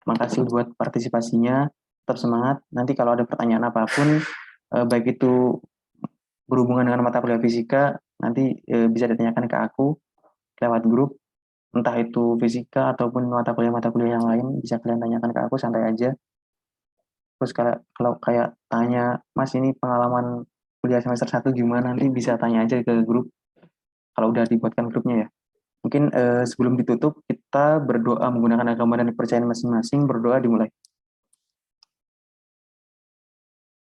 Makasih buat partisipasinya. Tetap semangat. Nanti kalau ada pertanyaan apapun, baik itu berhubungan dengan mata kuliah fisika, nanti bisa ditanyakan ke aku lewat grup. Entah itu fisika ataupun mata kuliah yang lain, bisa kalian tanyakan ke aku, santai aja. Terus kalau kayak tanya, Mas ini pengalaman kuliah semester 1 gimana, nanti bisa tanya aja ke grup, kalau udah dibuatkan grupnya ya. Mungkin sebelum ditutup, kita berdoa menggunakan agama dan kepercayaan masing-masing, berdoa dimulai.